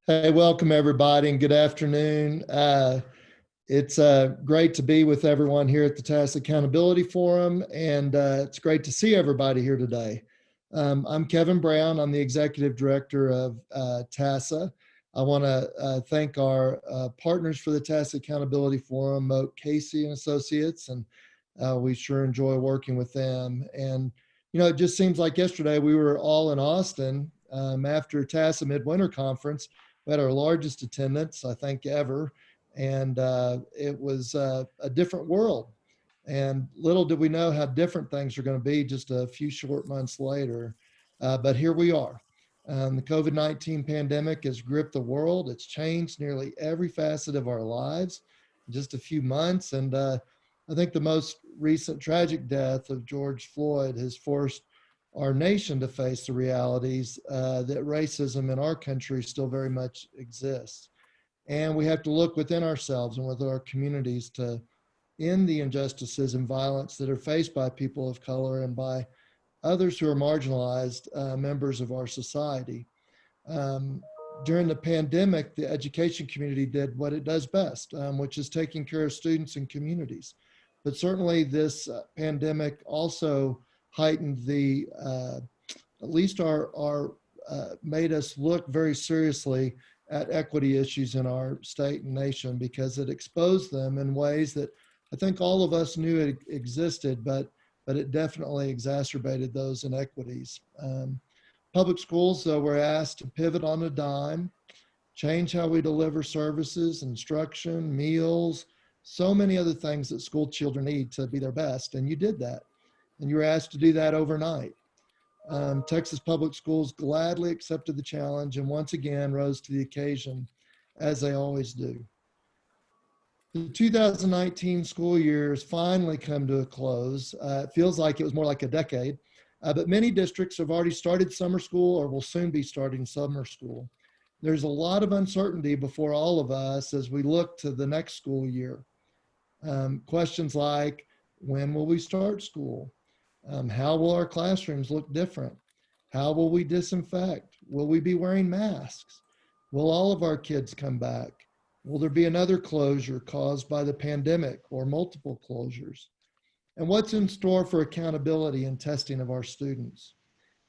Hey, welcome everybody and good afternoon. It's great to be with everyone here at the TAS Accountability Forum, and it's great to see everybody here today. I'm Kevin Brown. I'm the Executive Director of TASA. I want to thank our partners for the TAS Accountability Forum, Moat Casey and Associates, and we sure enjoy working with them. And, you know, it just seems like yesterday we were all in Austin after TASA Midwinter Conference. We had our largest attendance, I think, ever. And it was a different world. And little did we know how different things are going to be just a few short months later. But here we are. The COVID-19 pandemic has gripped the world. It's changed nearly every facet of our lives in just a few months. And I think the most recent tragic death of George Floyd has forced our nation to face the realities that racism in our country still very much exists. And we have to look within ourselves and within our communities to end the injustices and violence that are faced by people of color and by others who are marginalized members of our society. Um, During the pandemic, the education community did what it does best, which is taking care of students and communities. But certainly this pandemic also heightened at least our made us look very seriously at equity issues in our state and nation, because it exposed them in ways that I think all of us knew it existed, but it definitely exacerbated those inequities. Public schools, though, were asked to pivot on a dime, change how we deliver services, instruction, meals, so many other things that school children need to be their best. And you did that. And you were asked to do that overnight. Texas Public Schools gladly accepted the challenge and once again rose to the occasion, as they always do. The 2019 school year has finally come to a close. It feels like it was more like a decade, but many districts have already started summer school or will soon be starting summer school. There's a lot of uncertainty before all of us as we look to the next school year. Questions like, when will we start school? How will our classrooms look different? How will we disinfect? Will we be wearing masks? Will all of our kids come back? Will there be another closure caused by the pandemic or multiple closures? And what's in store for accountability and testing of our students?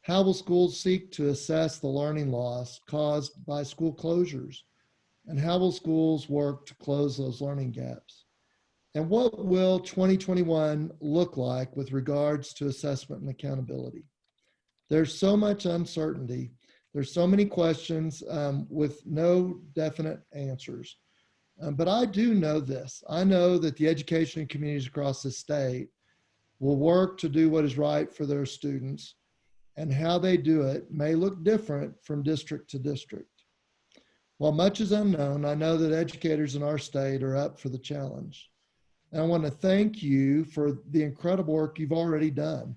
How will schools seek to assess the learning loss caused by school closures? And how will schools work to close those learning gaps? And what will 2021 look like with regards to assessment and accountability? There's so much uncertainty. There's so many questions with no definite answers. But I do know this. I know that the education communities across the state will work to do what is right for their students, and how they do it may look different from district to district. While much is unknown, I know that educators in our state are up for the challenge. And I want to thank you for the incredible work you've already done.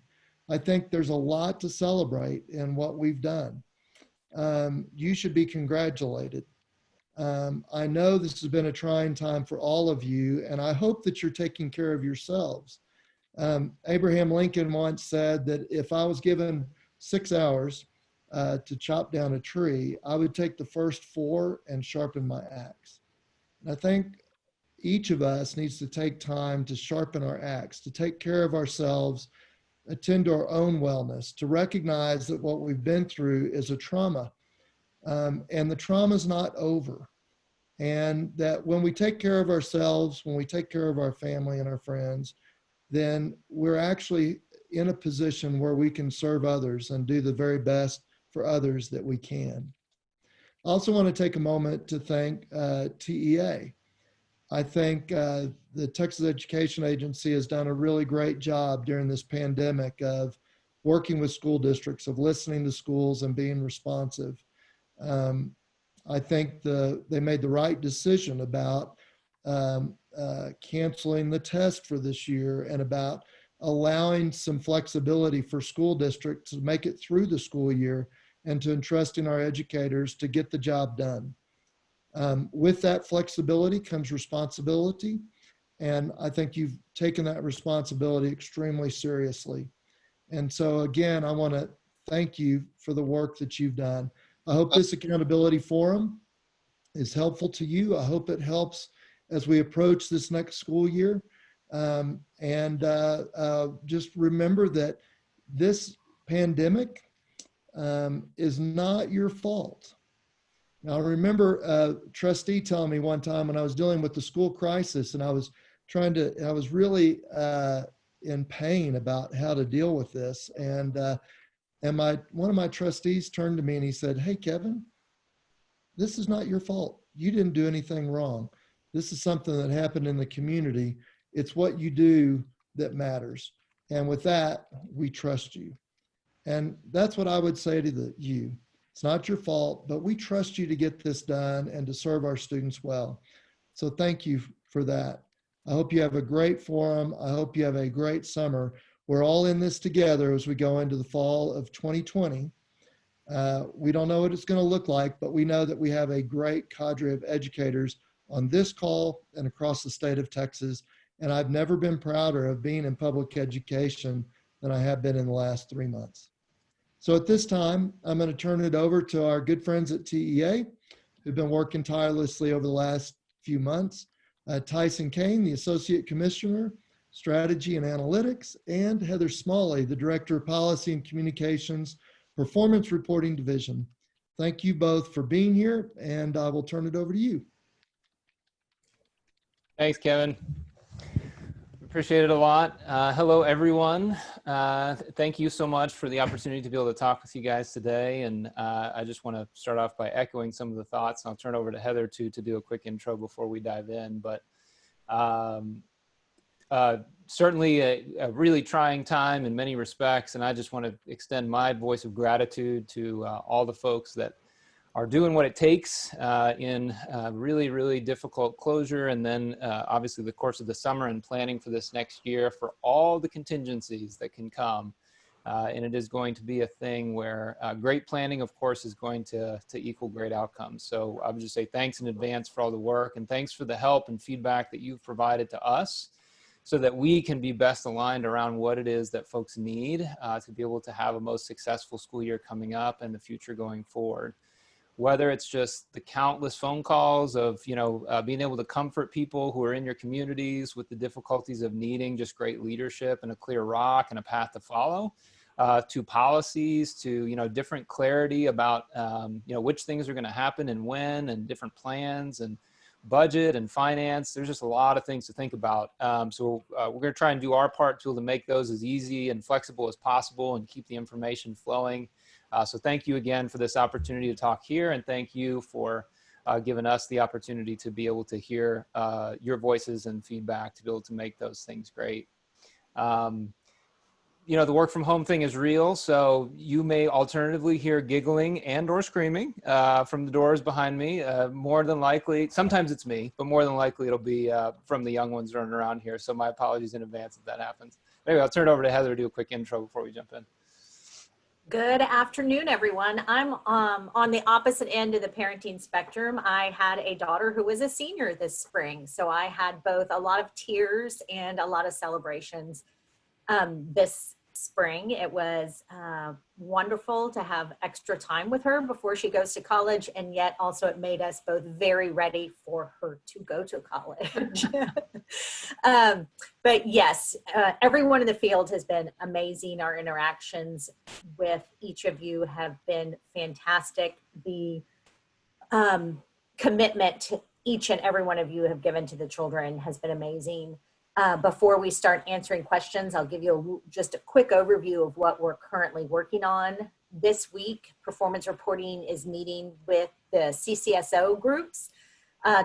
I think there's a lot to celebrate in what we've done. You should be congratulated. I know this has been a trying time for all of you, and I hope that you're taking care of yourselves. Abraham Lincoln once said that if I was given 6 hours to chop down a tree, I would take the first 4 and sharpen my axe. And I think each of us needs to take time to sharpen our axe, to take care of ourselves, attend to our own wellness, to recognize that what we've been through is a trauma, and the trauma is not over. And that when we take care of ourselves, when we take care of our family and our friends, then we're actually in a position where we can serve others and do the very best for others that we can. I also want to take a moment to thank TEA. I think the Texas Education Agency has done a really great job during this pandemic of working with school districts, of listening to schools and being responsive. I think they made the right decision about canceling the test for this year and about allowing some flexibility for school districts to make it through the school year and to entrusting our educators to get the job done. With that flexibility comes responsibility, and I think you've taken that responsibility extremely seriously. And so again, I want to thank you for the work that you've done. I hope this accountability forum is helpful to you. I hope it helps as we approach this next school year. Just remember that this pandemic is not your fault. Now, I remember a trustee telling me one time when I was dealing with the school crisis, and I was really in pain about how to deal with this. And one of my trustees turned to me and he said, "Hey, Kevin, this is not your fault. You didn't do anything wrong. This is something that happened in the community. It's what you do that matters. And with that, we trust you." And that's what I would say to you. It's not your fault, but we trust you to get this done and to serve our students well. So thank you for that. I hope you have a great forum. I hope you have a great summer. We're all in this together as we go into the fall of 2020. We don't know what it's going to look like, but we know that we have a great cadre of educators on this call and across the state of Texas. And I've never been prouder of being in public education than I have been in the last 3 months. So at this time, I'm going to turn it over to our good friends at TEA, who've been working tirelessly over the last few months. Tyson Kane, the Associate Commissioner, Strategy and Analytics, and Heather Smalley, the Director of Policy and Communications, Performance Reporting Division. Thank you both for being here, and I will turn it over to you. Thanks, Kevin. Appreciate it a lot. Hello, everyone. Thank you so much for the opportunity to be able to talk with you guys today. And I just want to start off by echoing some of the thoughts. I'll turn over to Heather to do a quick intro before we dive in. But certainly a really trying time in many respects. And I just want to extend my voice of gratitude to all the folks that are doing what it takes in really, really difficult closure. And then obviously the course of the summer and planning for this next year for all the contingencies that can come. And it is going to be a thing where great planning, of course, is going to equal great outcomes. So I would just say thanks in advance for all the work, and thanks for the help and feedback that you've provided to us so that we can be best aligned around what it is that folks need to be able to have a most successful school year coming up and the future going forward. Whether it's just the countless phone calls of, being able to comfort people who are in your communities with the difficulties of needing just great leadership and a clear rock and a path to follow, to policies, to, different clarity about, which things are going to happen and when, and different plans and budget and finance. There's just a lot of things to think about. So we're going to try and do our part to make those as easy and flexible as possible and keep the information flowing. So thank you again for this opportunity to talk here, and thank you for giving us the opportunity to be able to hear your voices and feedback to be able to make those things great. The work from home thing is real, so you may alternatively hear giggling and or screaming from the doors behind me. More than likely, sometimes it's me, but more than likely it'll be from the young ones running around here. So my apologies in advance if that happens. Anyway, I'll turn it over to Heather to do a quick intro before we jump in. Good afternoon, everyone. I'm on the opposite end of the parenting spectrum. I had a daughter who was a senior this spring, so I had both a lot of tears and a lot of celebrations this spring. It was wonderful to have extra time with her before she goes to college, and yet also it made us both very ready for her to go to college. But yes, everyone in the field has been amazing. Our interactions with each of you have been fantastic. The commitment to each and every one of you have given to the children has been amazing. Before we start answering questions, I'll give you just a quick overview of what we're currently working on. This week, performance reporting is meeting with the CCSO groups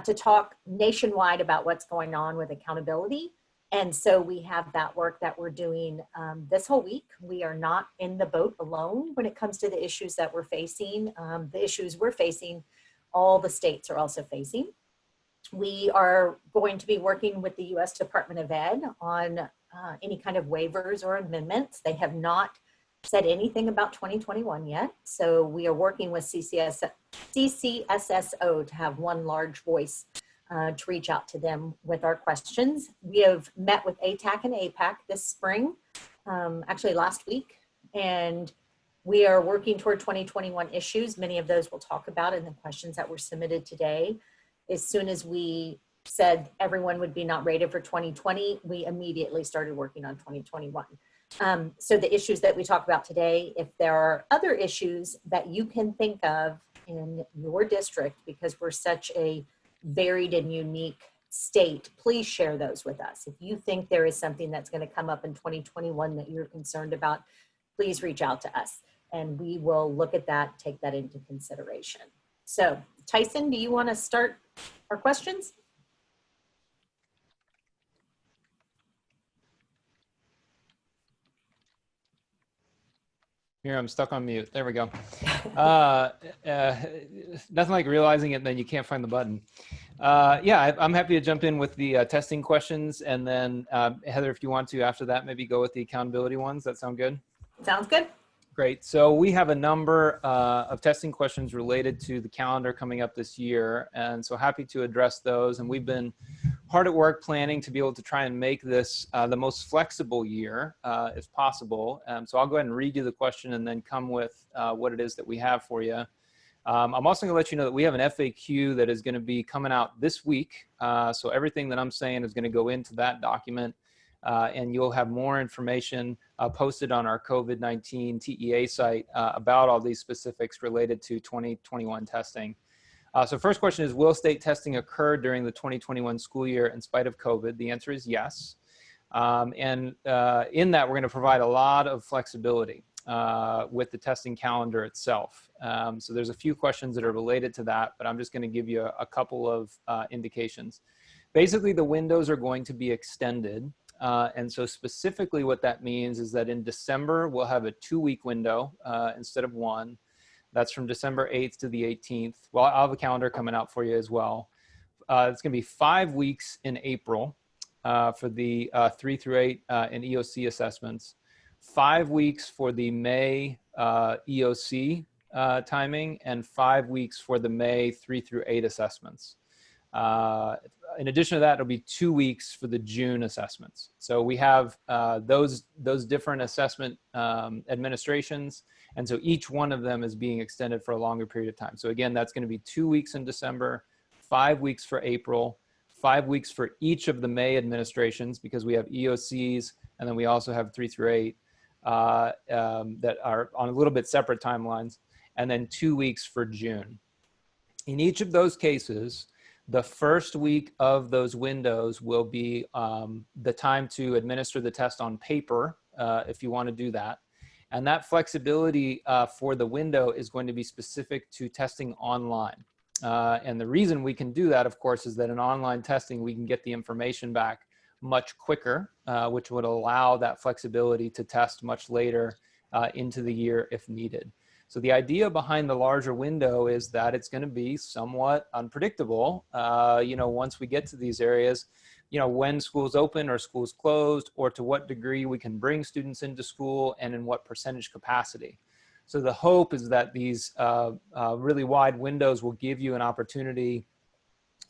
to talk nationwide about what's going on with accountability. And so we have that work that we're doing this whole week. We are not in the boat alone when it comes to the issues that we're facing. The issues we're facing, all the states are also facing. We are going to be working with the U.S. Department of Ed on any kind of waivers or amendments. They have not said anything about 2021 yet. So we are working with CCSSO to have one large voice to reach out to them with our questions. We have met with ATAC and APAC this spring, actually last week, and We are working toward 2021 issues. Many of those we'll talk about in the questions that were submitted today. As soon as we said everyone would be not rated for 2020, we immediately started working on 2021. So the issues that we talk about today, if there are other issues that you can think of in your district, because we're such a varied and unique state, please share those with us. If you think there is something that's going to come up in 2021 that you're concerned about, please reach out to us and we will look at that, take that into consideration. So Tyson, do you want to start our questions? Here, I'm stuck on mute. There we go. Nothing like realizing it and then you can't find the button. Yeah, I'm happy to jump in with the testing questions, and then Heather, if you want to, after that, maybe go with the accountability ones. That sound good? Sounds good. Great. So we have a number of testing questions related to the calendar coming up this year, and so happy to address those. And we've been hard at work planning to be able to try and make this the most flexible year if possible. So I'll go ahead and read you the question and then come with what it is that we have for you. I'm also going to let you know that we have an FAQ that is going to be coming out this week. So everything that I'm saying is going to go into that document. And you'll have more information posted on our COVID-19 TEA site about all these specifics related to 2021 testing. So first question is, will state testing occur during the 2021 school year in spite of COVID? The answer is yes. In that, we're going to provide a lot of flexibility with the testing calendar itself. So there's a few questions that are related to that, but I'm just going to give you a couple of indications. Basically, the windows are going to be extended. And so specifically what that means is that in December, we'll have a 2-week window instead of 1. That's from December 8th to the 18th. Well, I'll have a calendar coming out for you as well. It's going to be 5 weeks in April for the 3 through 8 and EOC assessments, 5 weeks for the May EOC timing, and 5 weeks for the May 3 through 8 assessments. In addition to that, it'll be 2 weeks for the June assessments. So we have those different assessment administrations, and so each one of them is being extended for a longer period of time. So again, that's going to be 2 weeks in December, 5 weeks for April, 5 weeks for each of the May administrations, because we have EOCs, and then we also have 3 through 8 that are on a little bit separate timelines, and then 2 weeks for June. In each of those cases, the first week of those windows will be the time to administer the test on paper, if you want to do that. And that flexibility for the window is going to be specific to testing online. And the reason we can do that, of course, is that in online testing, we can get the information back much quicker, which would allow that flexibility to test much later into the year if needed. So the idea behind the larger window is that it's going to be somewhat unpredictable, once we get to these areas, when schools open or schools closed, or to what degree we can bring students into school and in what percentage capacity. So the hope is that these really wide windows will give you an opportunity,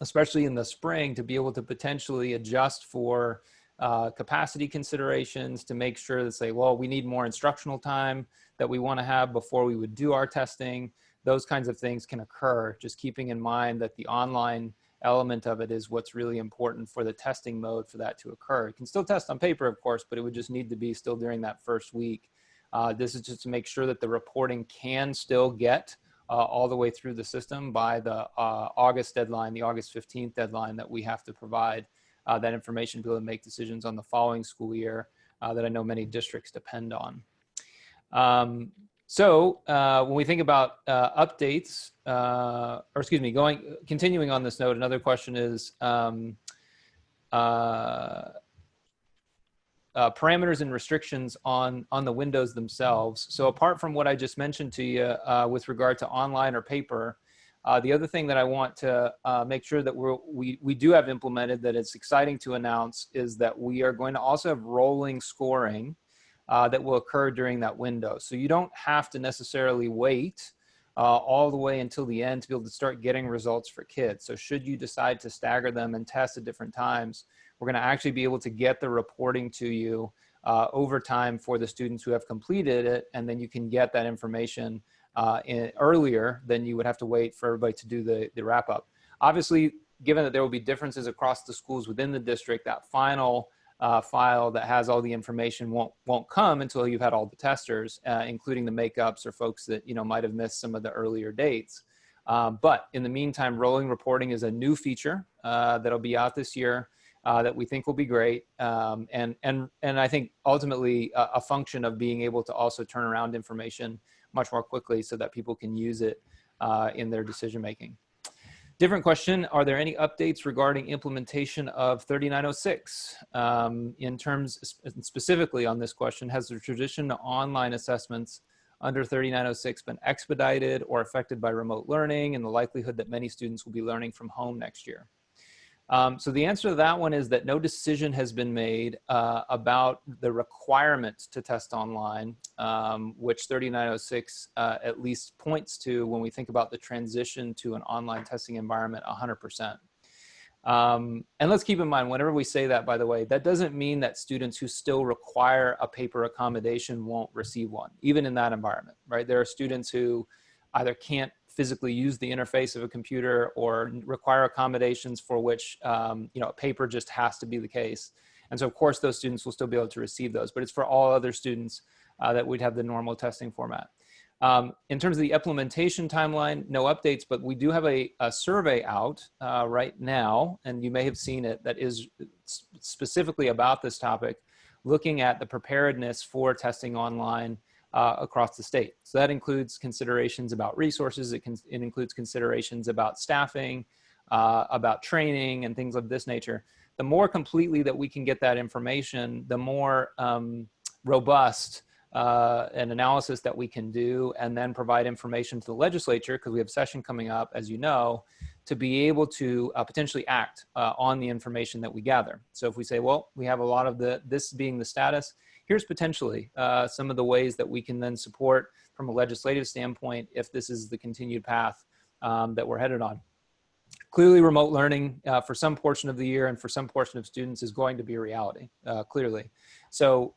especially in the spring, to be able to potentially adjust for capacity considerations, to make sure that say, well, we need more instructional time that we want to have before we would do our testing. Those kinds of things can occur, just keeping in mind that the online element of it is what's really important for the testing mode for that to occur. It can still test on paper, of course, but it would just need to be still during that first week. This is just to make sure that the reporting can still get all the way through the system by the August deadline, the August 15th deadline that we have to provide that information to be able to make decisions on the following school year that I know many districts depend on. When we think about updates, continuing on this note, another question is parameters and restrictions on the windows themselves. So apart from what I just mentioned to you with regard to online or paper, the other thing that I want to make sure that we do have implemented that it's exciting to announce is that we are going to also have rolling scoring that will occur during that window. So you don't have to necessarily wait all the way until the end to be able to start getting results for kids. So should you decide to stagger them and test at different times, we're going to actually be able to get the reporting to you over time for the students who have completed it, and then you can get that information earlier than you would have to wait for everybody to do the wrap up. Obviously, given that there will be differences across the schools within the district, that final file that has all the information won't come until you've had all the testers, including the makeups or folks that might have missed some of the earlier dates. But in the meantime, rolling reporting is a new feature that'll be out this year that we think will be great, and I think ultimately a function of being able to also turn around information much more quickly so that people can use it in their decision making. Different question, are there any updates regarding implementation of 3906? In terms specifically on this question, has the transition to online assessments under 3906 been expedited or affected by remote learning and the likelihood that many students will be learning from home next year? So the answer to that one is that no decision has been made about the requirement to test online, which 3906 at least points to when we think about the transition to an online testing environment 100%. And let's keep in mind, whenever we say that, by the way, that doesn't mean that students who still require a paper accommodation won't receive one, even in that environment, right? There are students who either can't physically use the interface of a computer or require accommodations for which a paper just has to be the case. And so of course those students will still be able to receive those, but it's for all other students that we'd have the normal testing format. In terms of the implementation timeline, no updates, but we do have a survey out right now, and you may have seen it, that is specifically about this topic, looking at the preparedness for testing online across the state. So that includes considerations about resources. It includes considerations about staffing, about training and things of this nature. The more completely that we can get that information, the more robust an analysis that we can do, and then provide information to the legislature, because we have session coming up, as you know, to be able to potentially act on the information that we gather. So if we say, well, we have a lot of this being the status, here's potentially some of the ways that we can then support from a legislative standpoint if this is the continued path that we're headed on. Clearly, remote learning for some portion of the year and for some portion of students is going to be a reality, clearly. So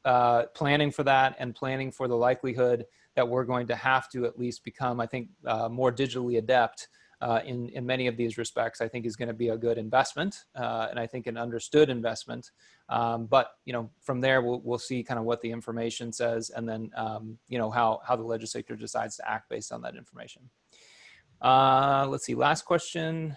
planning for that and planning for the likelihood that we're going to have to at least become, I think, more digitally adept in many of these respects, I think is going to be a good investment, and I think an understood investment. But from there, we'll see kind of what the information says, and then how the legislature decides to act based on that information. Let's see, last question.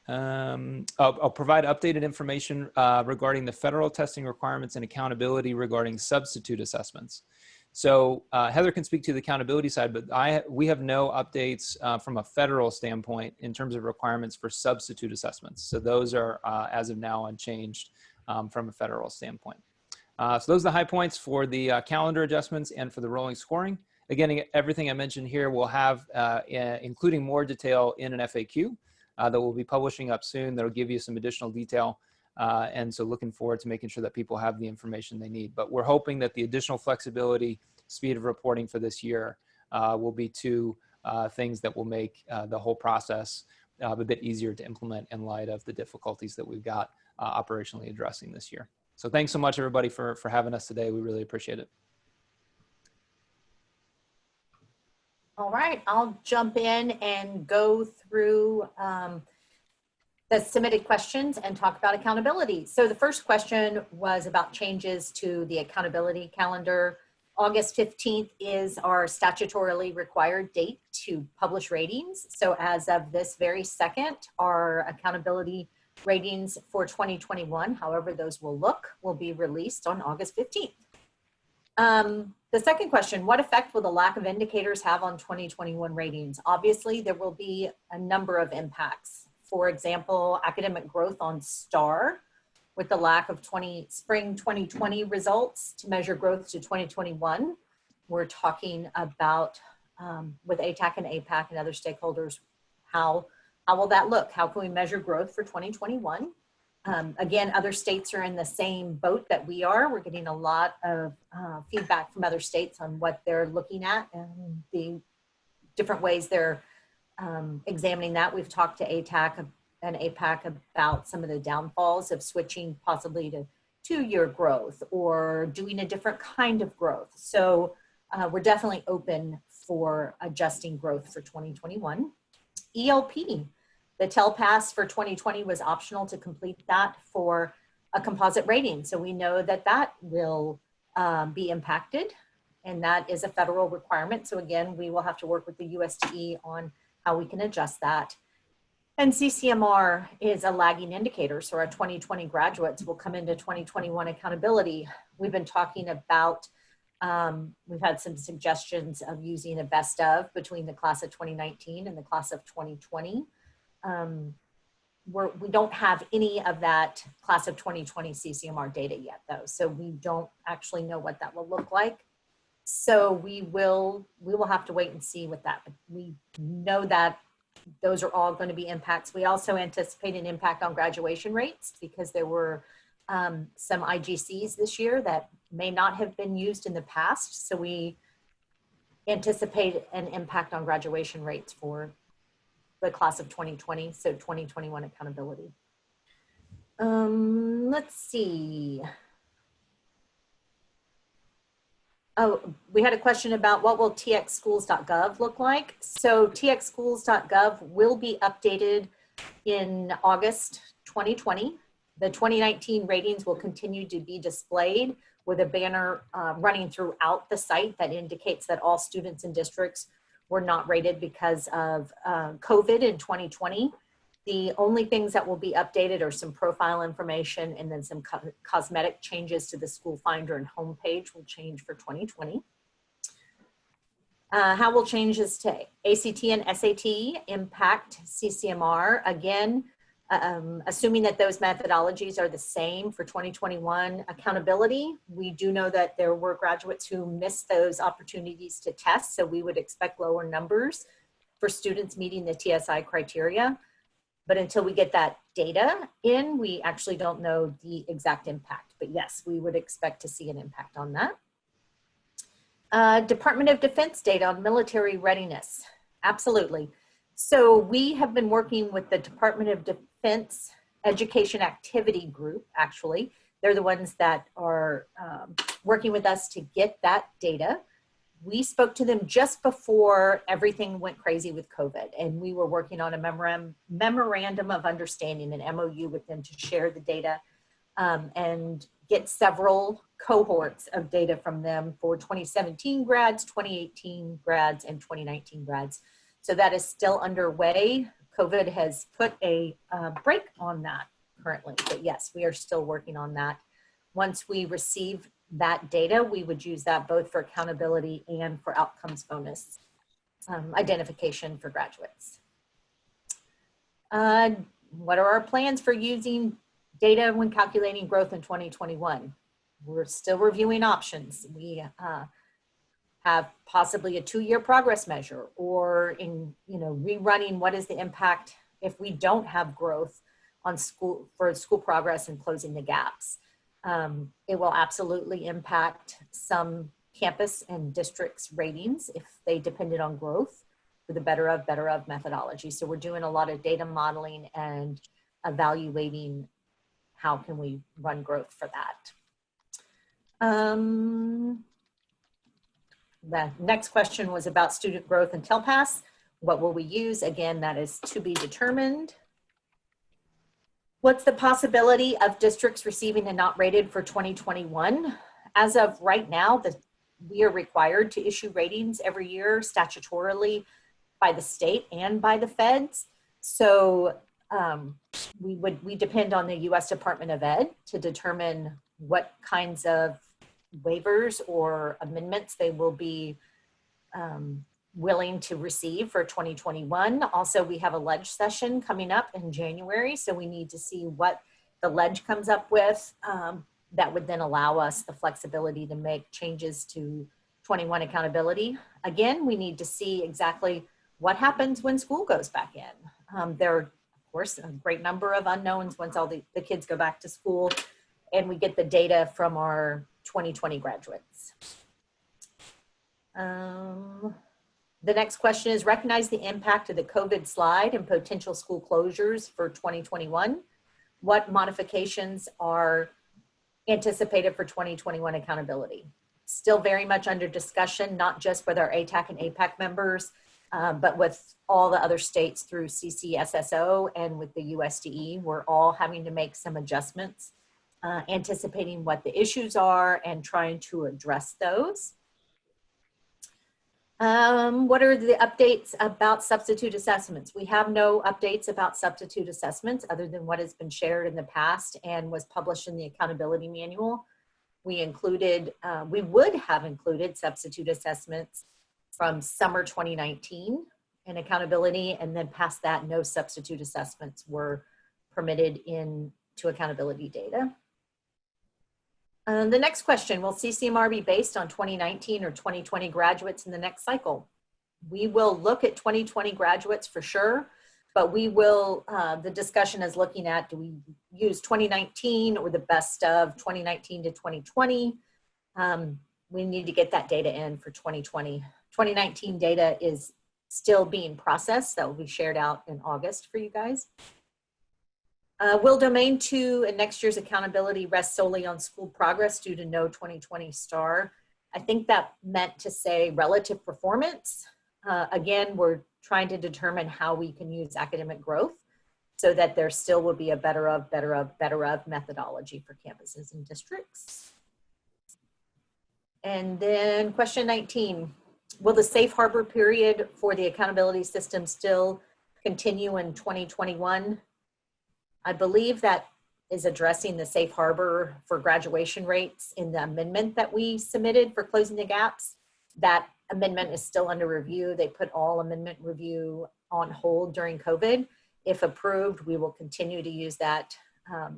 I'll provide updated information regarding the federal testing requirements and accountability regarding substitute assessments. So Heather can speak to the accountability side, but we have no updates from a federal standpoint in terms of requirements for substitute assessments. So those are, as of now, unchanged from a federal standpoint. So those are the high points for the calendar adjustments and for the rolling scoring. Again, everything I mentioned here we'll have, including more detail in an FAQ that we'll be publishing up soon that'll give you some additional detail. And so looking forward to making sure that people have the information they need. But we're hoping that the additional flexibility, speed of reporting for this year will be two things that will make the whole process a bit easier to implement in light of the difficulties that we've got operationally addressing this year. So thanks so much, everybody, for having us today. We really appreciate it. All right, I'll jump in and go through the submitted questions and talk about accountability. So the first question was about changes to the accountability calendar. August 15th is our statutorily required date to publish ratings. So as of this very second, our accountability ratings for 2021, however those will look, will be released on August 15th. The second question, what effect will the lack of indicators have on 2021 ratings? Obviously, there will be a number of impacts. For example, academic growth on STAR, with the lack of spring 2020 results to measure growth to 2021. We're talking about, with ATAC and APAC and other stakeholders, how will that look? How can we measure growth for 2021? Again, other states are in the same boat that we are. We're getting a lot of feedback from other states on what they're looking at and the different ways they're examining that. We've talked to ATAC and APAC about some of the downfalls of switching possibly to 2-year growth or doing a different kind of growth. So we're definitely open for adjusting growth for 2021. ELP, the TELPAS for 2020 was optional to complete that for a composite rating. So we know that that will be impacted, and that is a federal requirement. So again, we will have to work with the USDE on how we can adjust that. And CCMR is a lagging indicator. So our 2020 graduates will come into 2021 accountability. We've been talking about, we've had some suggestions of using a best of between the class of 2019 and the class of 2020. We don't have any of that class of 2020 CCMR data yet though. So we don't actually know what that will look like. So we will have to wait and see with that. But we know that those are all going to be impacts. We also anticipate an impact on graduation rates because there were some IGCs this year that may not have been used in the past. So we anticipate an impact on graduation rates for the class of 2020, so 2021 accountability. Let's see. Oh, we had a question about what will txschools.gov look like. So txschools.gov will be updated in August 2020. The 2019 ratings will continue to be displayed with a banner running throughout the site that indicates that all students and districts were not rated because of COVID in 2020. The only things that will be updated are some profile information, and then some cosmetic changes to the school finder and homepage will change for 2020. How will changes to ACT and SAT impact CCMR? Again, assuming that those methodologies are the same for 2021 accountability, we do know that there were graduates who missed those opportunities to test, so we would expect lower numbers for students meeting the TSI criteria. But until we get that data in, we actually don't know the exact impact. But yes, we would expect to see an impact on that. Department of Defense data on military readiness. Absolutely. So we have been working with the Department of Defense Education Activity Group, actually. They're the ones that are working with us to get that data. We spoke to them just before everything went crazy with COVID, and we were working on a memorandum of understanding, an MOU with them to share the data and get several cohorts of data from them for 2017 grads, 2018 grads, and 2019 grads. So that is still underway. COVID has put a break on that currently, but yes, we are still working on that. Once we receive that data, we would use that both for accountability and for outcomes bonus identification for graduates. What are our plans for using data when calculating growth in 2021? We're still reviewing options. We have possibly a 2-year progress measure, or rerunning what is the impact if we don't have growth on school progress and closing the gaps. It will absolutely impact some campus and districts ratings if they depended on growth with the better of methodology. So we're doing a lot of data modeling and evaluating how can we run growth for that. The next question was about student growth and TELPAS. What will we use? Again, that is to be determined. What's the possibility of districts receiving a not rated for 2021? As of right now, we are required to issue ratings every year statutorily by the state and by the feds. So we depend on the U.S. Department of Ed to determine what kinds of waivers or amendments they will be willing to receive for 2021. Also, we have a ledge session coming up in January, so we need to see what the ledge comes up with that would then allow us the flexibility to make changes to 21 accountability. Again, we need to see exactly what happens when school goes back in. There are, of course, a great number of unknowns once all the kids go back to school and we get the data from our 2020 graduates. The next question is, recognize the impact of the COVID slide and potential school closures for 2021. What modifications are anticipated for 2021 accountability? Still very much under discussion, not just with our ATAC and APAC members, but with all the other states through CCSSO and with the USDE. We're all having to make some adjustments, anticipating what the issues are and trying to address those. What are the updates about substitute assessments? We have no updates about substitute assessments other than what has been shared in the past and was published in the accountability manual. We included, we would have included substitute assessments from summer 2019 in accountability, and then past that, no substitute assessments were permitted into accountability data. The next question, will CCMR be based on 2019 or 2020 graduates in the next cycle? We will look at 2020 graduates for sure, but we will, the discussion is looking at, do we use 2019 or the best of 2019 to 2020? We need to get that data in for 2020. 2019 data is still being processed. That will be shared out in August for you guys. Will domain 2 and next year's accountability rest solely on school progress due to no 2020 STAR? I think that meant to say relative performance. Again, we're trying to determine how we can use academic growth so that there still will be a better of methodology for campuses and districts. And then question 19, will the safe harbor period for the accountability system still continue in 2021? I believe that is addressing the safe harbor for graduation rates in the amendment that we submitted for closing the gaps. That amendment is still under review. They put all amendment review on hold during COVID. If approved, we will continue to use that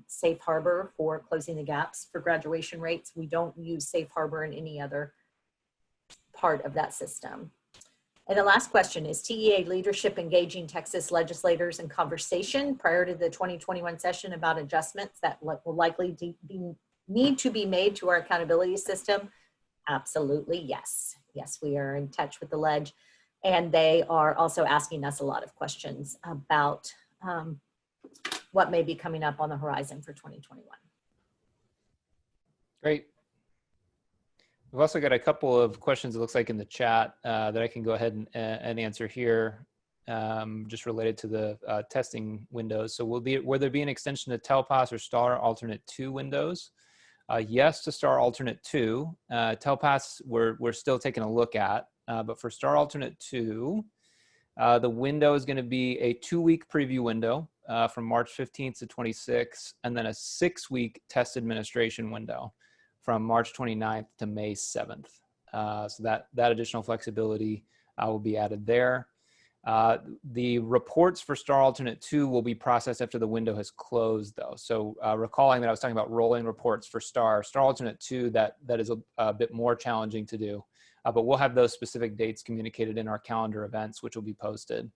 safe harbor for closing the gaps for graduation rates. We don't use safe harbor in any other part of that system. And the last question is, TEA leadership engaging Texas legislators in conversation prior to the 2021 session about adjustments that will likely need to be made to our accountability system? Absolutely, yes. Yes, we are in touch with the ledge, and they are also asking us a lot of questions about what may be coming up on the horizon for 2021. Great. We've also got a couple of questions, it looks like, in the chat that I can go ahead and answer here, just related to the testing windows. So will there be an extension to TELPAS or STAR Alternate 2 windows? Yes to STAR Alternate 2. TELPAS we're still taking a look at, but for STAR Alternate 2, the window is going to be a 2-week preview window from March 15th to 26th, and then a 6-week test administration window from March 29th to May 7th. So that additional flexibility will be added there. The reports for STAR Alternate 2 will be processed after the window has closed, though. So recalling that I was talking about rolling reports for STAR Alternate 2, that is a bit more challenging to do. But we'll have those specific dates communicated in our calendar events, which will be posted.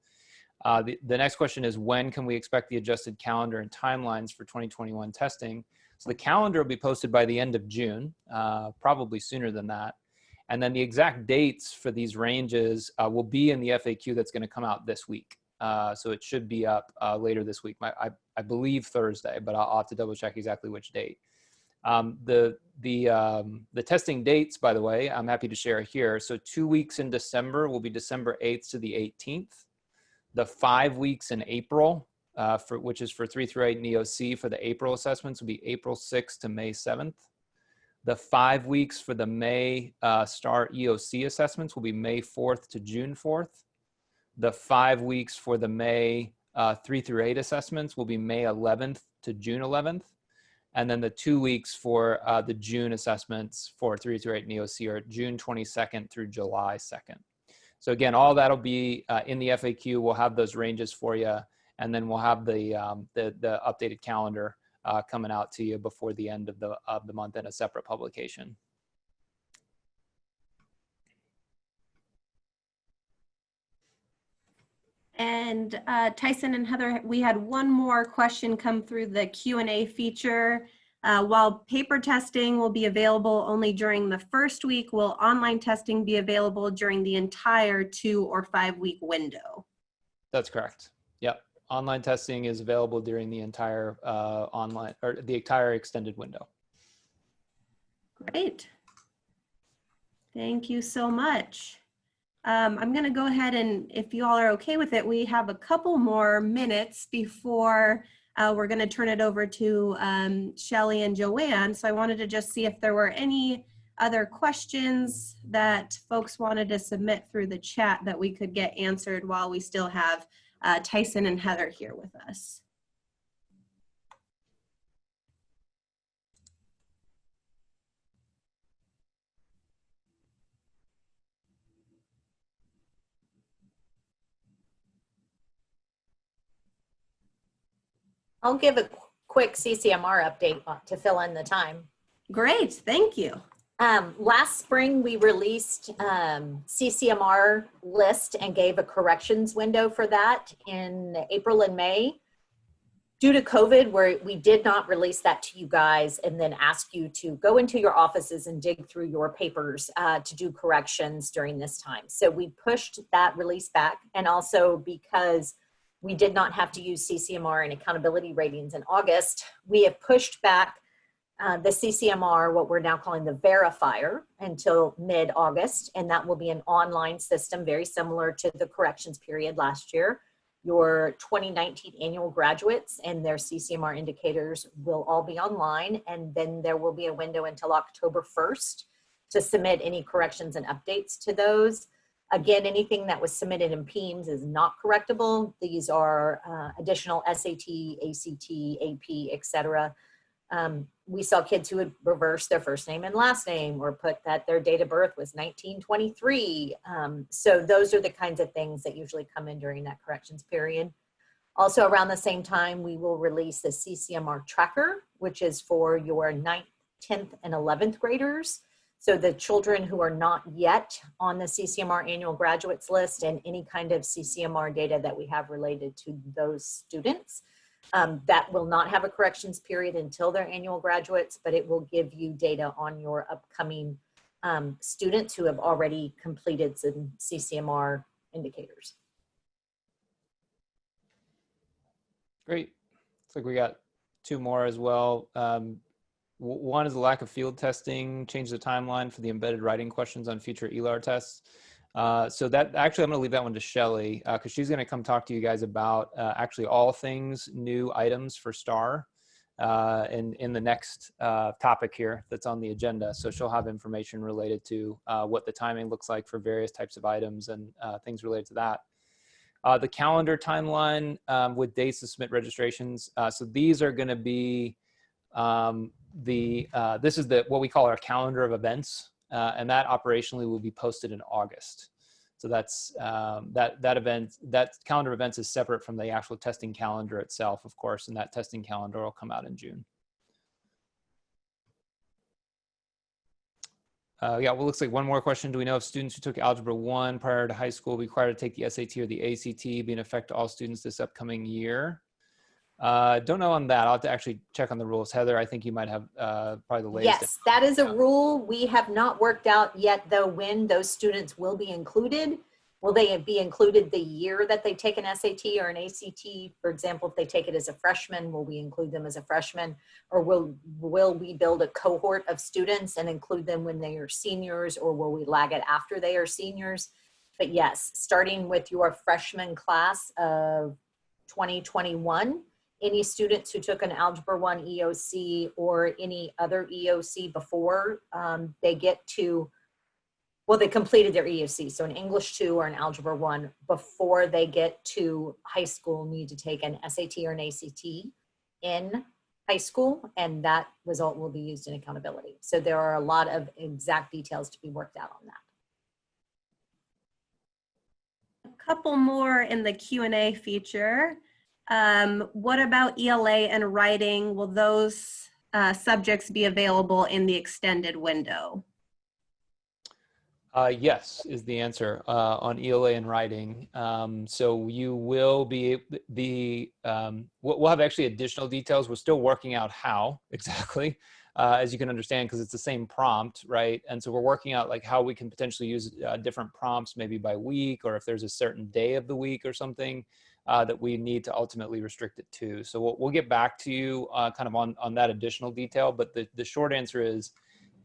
The next question is, when can we expect the adjusted calendar and timelines for 2021 testing? So the calendar will be posted by the end of June, probably sooner than that. And then the exact dates for these ranges will be in the FAQ that's going to come out this week. So it should be up later this week. I believe Thursday, but I'll have to double check exactly which date. The testing dates, by the way, I'm happy to share here. So 2 weeks in December will be December 8th to the 18th. The 5 weeks in April, which is for 3 through 8 and EOC for the April assessments, will be April 6th to May 7th. The 5 weeks for the May STAR EOC assessments will be May 4th to June 4th. The 5 weeks for the May 3 through 8 assessments will be May 11th to June 11th. And then the 2 weeks for the June assessments for 3 through 8 and EOC are June 22nd through July 2nd. So again, all that'll be in the FAQ. We'll have those ranges for you, and then we'll have the updated calendar coming out to you before the end of the month in a separate publication. And Tyson and Heather, we had one more question come through the Q&A feature. While paper testing will be available only during the first week, will online testing be available during the entire 2 or 5 week window? That's correct. Yep. Online testing is available during the entire online or the entire extended window. Great. Thank you so much. I'm going to go ahead and, if you all are okay with it, we have a couple more minutes before we're going to turn it over to Shelley and Joanne. So I wanted to just see if there were any other questions that folks wanted to submit through the chat that we could get answered while we still have Tyson and Heather here with us. I'll give a quick CCMR update to fill in the time. Great, thank you. Last spring, we released CCMR list and gave a corrections window for that in April and May. Due to COVID, where we did not release that to you guys and then ask you to go into your offices and dig through your papers to do corrections during this time. So we pushed that release back, and also because we did not have to use CCMR and accountability ratings in August, we have pushed back the CCMR, what we're now calling the verifier, until mid-August, and that will be an online system very similar to the corrections period last year. Your 2019 annual graduates and their CCMR indicators will all be online, and then there will be a window until October 1st to submit any corrections and updates to those. Again, anything that was submitted in PEAMS is not correctable. These are additional SAT, ACT, AP, etc. We saw kids who would reverse their first name and last name or put that their date of birth was 1923. So those are the kinds of things that usually come in during that corrections period. Also around the same time, we will release the CCMR tracker, which is for your 9th, 10th, and 11th graders. So the children who are not yet on the CCMR annual graduates list and any kind of CCMR data that we have related to those students. That will not have a corrections period until their annual graduates, but it will give you data on your upcoming students who have already completed some CCMR indicators. Great. Looks like we got two more as well. One is the lack of field testing, change the timeline for the embedded writing questions on future ELAR tests. So that actually, I'm going to leave that one to Shelley because she's going to come talk to you guys about actually all things new items for STAR in the next topic here that's on the agenda. So she'll have information related to what the timing looks like for various types of items and things related to that. The calendar timeline with dates to submit registrations. So these are going to be this is what we call our calendar of events, and that operationally will be posted in August. So that's that calendar of events is separate from the actual testing calendar itself, of course, and that testing calendar will come out in June. Yeah, well, looks like one more question. Do we know if students who took Algebra 1 prior to high school will be required to take the SAT or the ACT, be in effect to all students this upcoming year? Don't know on that. I'll have to actually check on the rules. Heather, I think you might have probably the latest. Yes, that is a rule. We have not worked out yet, though, when those students will be included. Will they be included the year that they take an SAT or an ACT? For example, if they take it as a freshman, will we include them as a freshman? Or will we build a cohort of students and include them when they are seniors, or will we lag it after they are seniors? But yes, starting with your freshman class of 2021, any students who took an Algebra 1 EOC or any other EOC before they get to, well, they completed their EOC, so an English 2 or an Algebra 1 before they get to high school need to take an SAT or an ACT in high school, and that result will be used in accountability. So there are a lot of exact details to be worked out on that. A couple more in the Q&A feature. What about ELA and writing? Will those subjects be available in the extended window? Yes, is the answer on ELA and writing. So you will we'll have actually additional details. We're still working out how exactly, as you can understand, because it's the same prompt, right? And so we're working out like how we can potentially use different prompts, maybe by week, or if there's a certain day of the week or something that we need to ultimately restrict it to. So we'll get back to you kind of on that additional detail. But the short answer is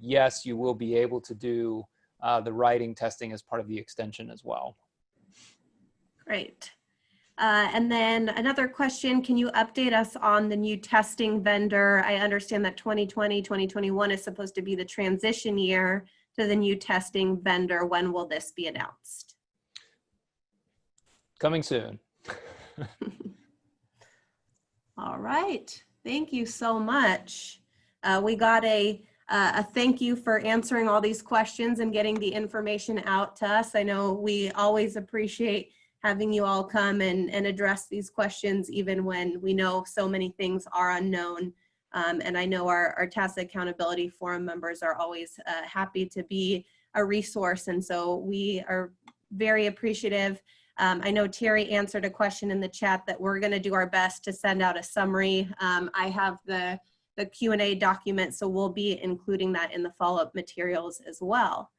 yes, you will be able to do the writing testing as part of the extension as well. Great. And then another question, can you update us on the new testing vendor? I understand that 2020, 2021 is supposed to be the transition year to the new testing vendor. When will this be announced? Coming soon. All right, thank you so much. We got a thank you for answering all these questions and getting the information out to us. I know we always appreciate having you all come and address these questions, even when we know so many things are unknown. And I know our TASA Accountability Forum members are always happy to be a resource. And so we are very appreciative. I know Terry answered a question in the chat that we're going to do our best to send out a summary. I have the Q&A document, so we'll be including that in the follow-up materials as well.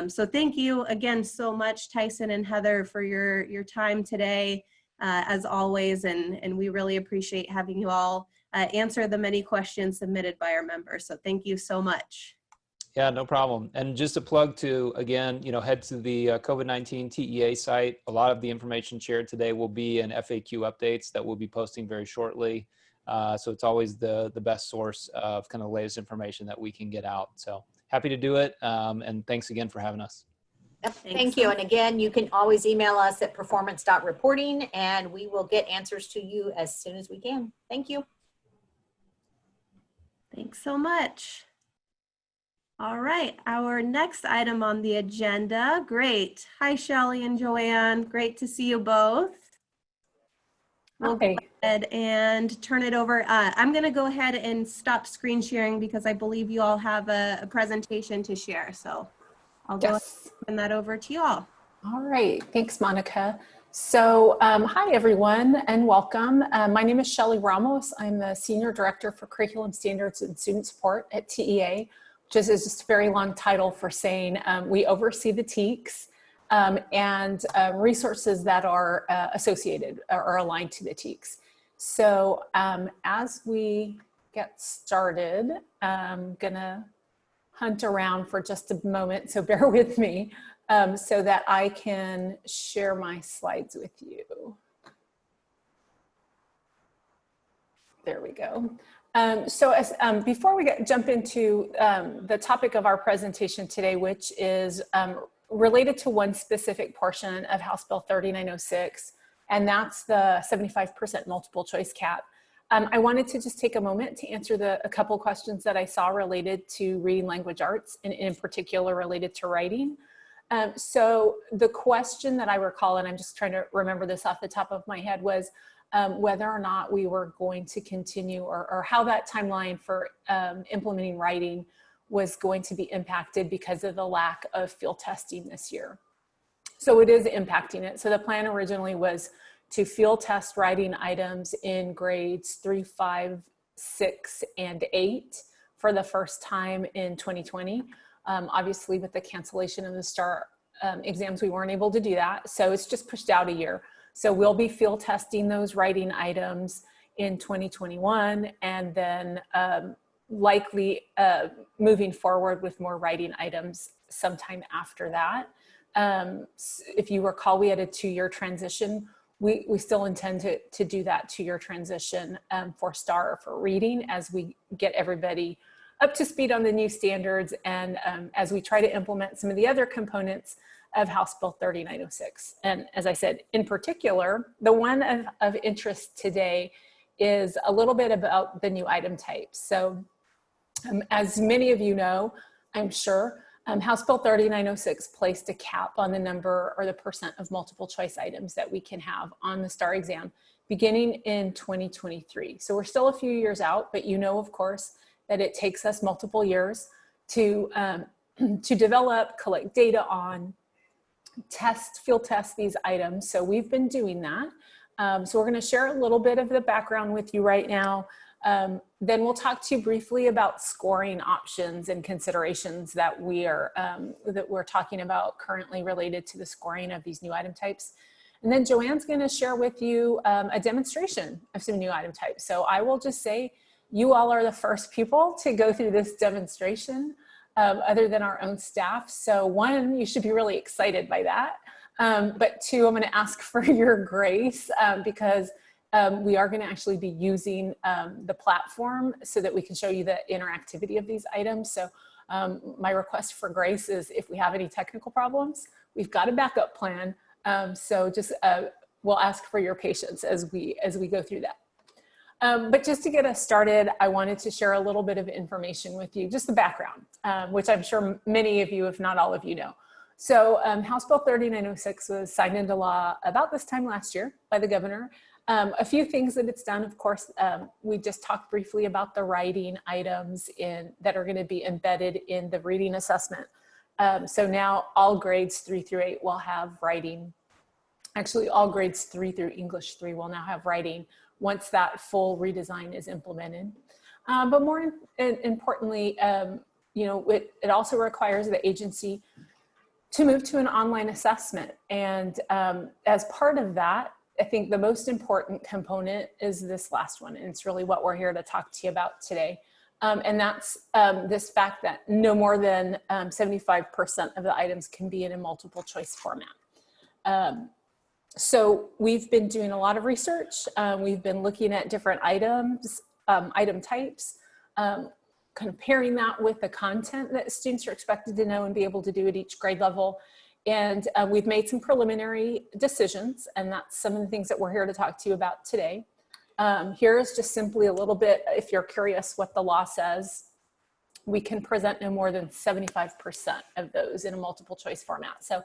So thank you again so much, Tyson and Heather, for your time today, as always, and we really appreciate having you all answer the many questions submitted by our members. So thank you so much. Yeah, no problem. And just a plug to, again, head to the COVID-19 TEA site. A lot of the information shared today will be in FAQ updates that we'll be posting very shortly. So it's always the best source of kind of the latest information that we can get out. So happy to do it. And thanks again for having us. Yep, thank you. And again, you can always email us at performance.reporting and we will get answers to you as soon as we can. Thank you. Thanks so much. All right, our next item on the agenda. Great. Hi, Shelley and Joanne. Great to see you both. We'll go ahead and turn it over. I'm going to go ahead and stop screen sharing because I believe you all have a presentation to share. So I'll go ahead and turn that over to you all. All right. Thanks, Monica. So hi, everyone, and welcome. My name is Shelley Ramos. I'm the Senior Director for Curriculum Standards and Student Support at TEA, which is just a very long title for saying we oversee the TEKS and resources that are associated or aligned to the TEKS. So as we get started, I'm gonna hunt around for just a moment, so bear with me so that I can share my slides with you. There we go. So before we jump into the topic of our presentation today, which is related to one specific portion of House Bill 3906, and that's the 75% multiple choice cap. I wanted to just take a moment to answer a couple questions that I saw related to reading language arts, and in particular related to writing. So the question that I recall, and I'm just trying to remember this off the top of my head, was whether or not we were going to continue or how that timeline for implementing writing was going to be impacted because of the lack of field testing this year. So it is impacting it. So the plan originally was to field test writing items in grades 3, 5, 6, and 8 for the first time in 2020. Obviously with the cancellation of the STAR exams, we weren't able to do that. So it's just pushed out a year. So we'll be field testing those writing items in 2021 and then likely moving forward with more writing items sometime after that. If you recall, we had a 2-year transition. We still intend to do that 2-year transition for STAR for reading as we get everybody up to speed on the new standards and as we try to implement some of the other components of House Bill 3906. And as I said, in particular, the one of interest today is a little bit about the new item types. So as many of you know, I'm sure, House Bill 3906 placed a cap on the number or the percent of multiple choice items that we can have on the STAR exam beginning in 2023. So we're still a few years out, but you know, of course, that it takes us multiple years to to develop, collect data on, field test these items. So we've been doing that. So we're going to share a little bit of the background with you right now. Then we'll talk to you briefly about scoring options and considerations that we're talking about currently related to the scoring of these new item types. And then Joanne's going to share with you a demonstration of some new item types. So I will just say you all are the first people to go through this demonstration other than our own staff. So one, you should be really excited by that. But two, I'm going to ask for your grace because we are going to actually be using the platform so that we can show you the interactivity of these items. So my request for grace is if we have any technical problems, we've got a backup plan. So just we'll ask for your patience as we go through that. But just to get us started, I wanted to share a little bit of information with you, just the background, which I'm sure many of you, if not all of you, know. So House Bill 3906 was signed into law about this time last year by the governor. A few things that it's done, of course, we just talked briefly about the writing items that are going to be embedded in the reading assessment. So now all grades 3 through 8 will have writing. Actually, all grades 3 through English 3 will now have writing once that full redesign is implemented. But more importantly, it also requires the agency to move to an online assessment. And as part of that, I think the most important component is this last one. And it's really what we're here to talk to you about today. And that's this fact that no more than 75% of the items can be in a multiple choice format. So we've been doing a lot of research. We've been looking at different items, item types, comparing that with the content that students are expected to know and be able to do at each grade level. And we've made some preliminary decisions, and that's some of the things that we're here to talk to you about today. Here is just simply a little bit, if you're curious what the law says, we can present no more than 75% of those in a multiple choice format. So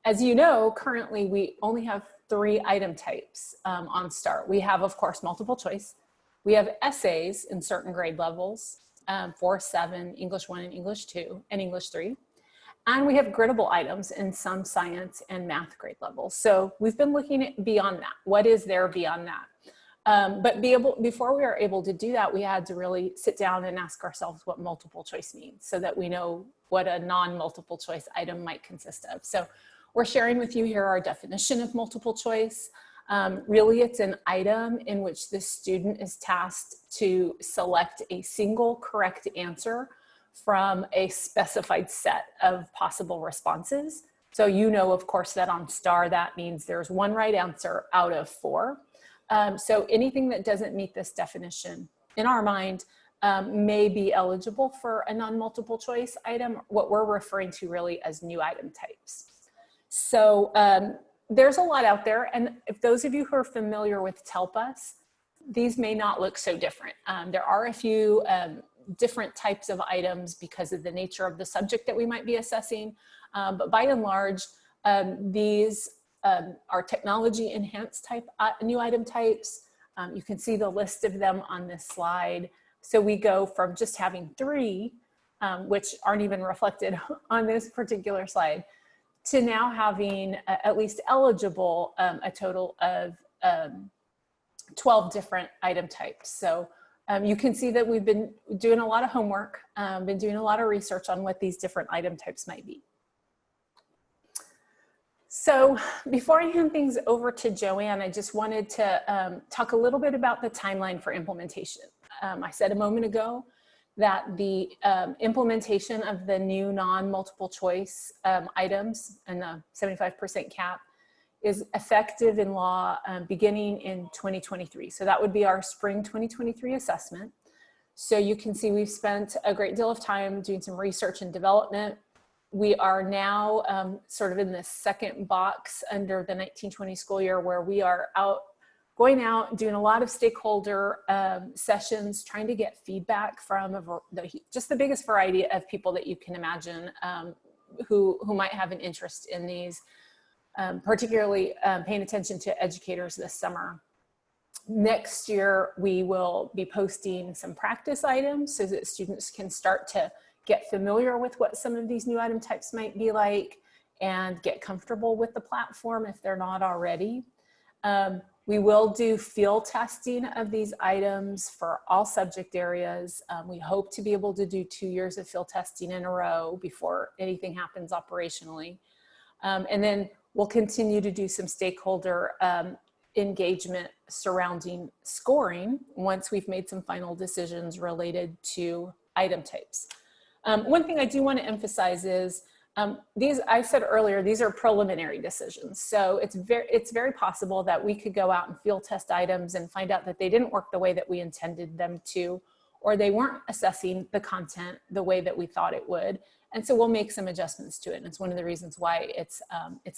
as you know, currently we only have 3 item types on START. We have, of course, multiple choice. We have essays in certain grade levels, 4, 7, English 1 and English 2, and English 3. And we have griddable items in some science and math grade levels. So we've been looking at beyond that. What is there beyond that? But before we are able to do that, we had to really sit down and ask ourselves what multiple choice means so that we know what a non-multiple choice item might consist of. So we're sharing with you here our definition of multiple choice. Really, it's an item in which the student is tasked to select a single correct answer from a specified set of possible responses. So you know, of course, that on STAR, that means there's 1 right answer out of 4. So anything that doesn't meet this definition, in our mind, may be eligible for a non-multiple choice item, what we're referring to really as new item types. So there's a lot out there. And if those of you who are familiar with TELPUS, these may not look so different. There are a few different types of items because of the nature of the subject that we might be assessing. But by and large, these are technology enhanced type new item types. You can see the list of them on this slide. So we go from just having 3, which aren't even reflected on this particular slide, to now having at least eligible a total of 12 different item types. So you can see that we've been doing a lot of homework, been doing a lot of research on what these different item types might be. So before I hand things over to Joanne, I just wanted to talk a little bit about the timeline for implementation. I said a moment ago that the implementation of the new non-multiple choice items and the 75% cap is effective in law beginning in 2023. So that would be our spring 2023 assessment. So you can see we've spent a great deal of time doing some research and development. We are now sort of in the second box under the 1920 school year where we are going out, doing a lot of stakeholder sessions, trying to get feedback from just the biggest variety of people that you can imagine who might have an interest in these, particularly paying attention to educators this summer. Next year, we will be posting some practice items so that students can start to get familiar with what some of these new item types might be like, and get comfortable with the platform if they're not already. We will do field testing of these items for all subject areas. We hope to be able to do 2 years of field testing in a row before anything happens operationally. And then we'll continue to do some stakeholder engagement surrounding scoring once we've made some final decisions related to item types. One thing I do want to emphasize is I said earlier, these are preliminary decisions. So it's very possible that we could go out and field test items and find out that they didn't work the way that we intended them to, or they weren't assessing the content the way that we thought it would. And so we'll make some adjustments to it. And it's one of the reasons why it's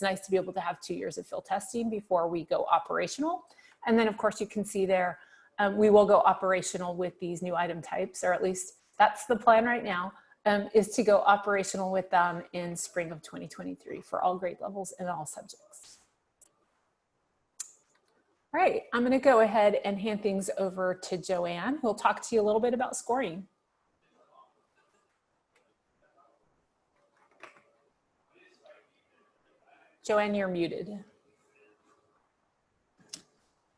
nice to be able to have 2 years of field testing before we go operational. And then of course you can see there, we will go operational with these new item types, or at least that's the plan right now. Is to go operational with them in spring of 2023 for all grade levels and all subjects. All right, I'm going to go ahead and hand things over to Joanne, who will talk to you a little bit about scoring. Joanne, you're muted.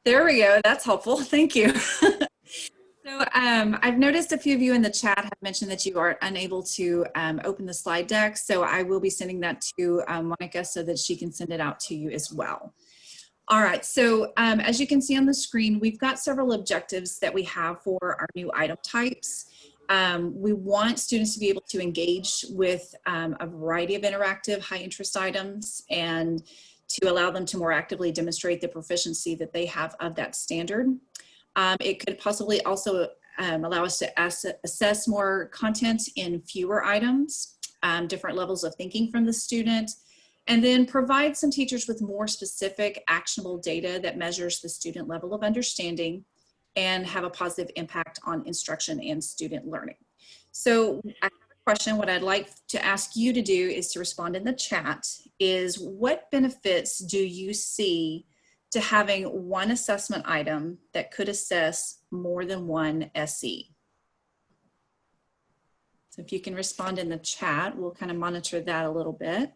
There we go. That's helpful. Thank you. So I've noticed a few of you in the chat have mentioned that you are unable to open the slide deck. So I will be sending that to Monica so that she can send it out to you as well. All right. So as you can see on the screen, we've got several objectives that we have for our new item types. We want students to be able to engage with a variety of interactive high interest items and to allow them to more actively demonstrate the proficiency that they have of that standard. It could possibly also allow us to assess more content in fewer items, different levels of thinking from the student, and then provide some teachers with more specific actionable data that measures the student level of understanding and have a positive impact on instruction and student learning. So I have a question. What I'd like to ask you to do is to respond in the chat is, what benefits do you see to having one assessment item that could assess more than one SE? So if you can respond in the chat, we'll kind of monitor that a little bit.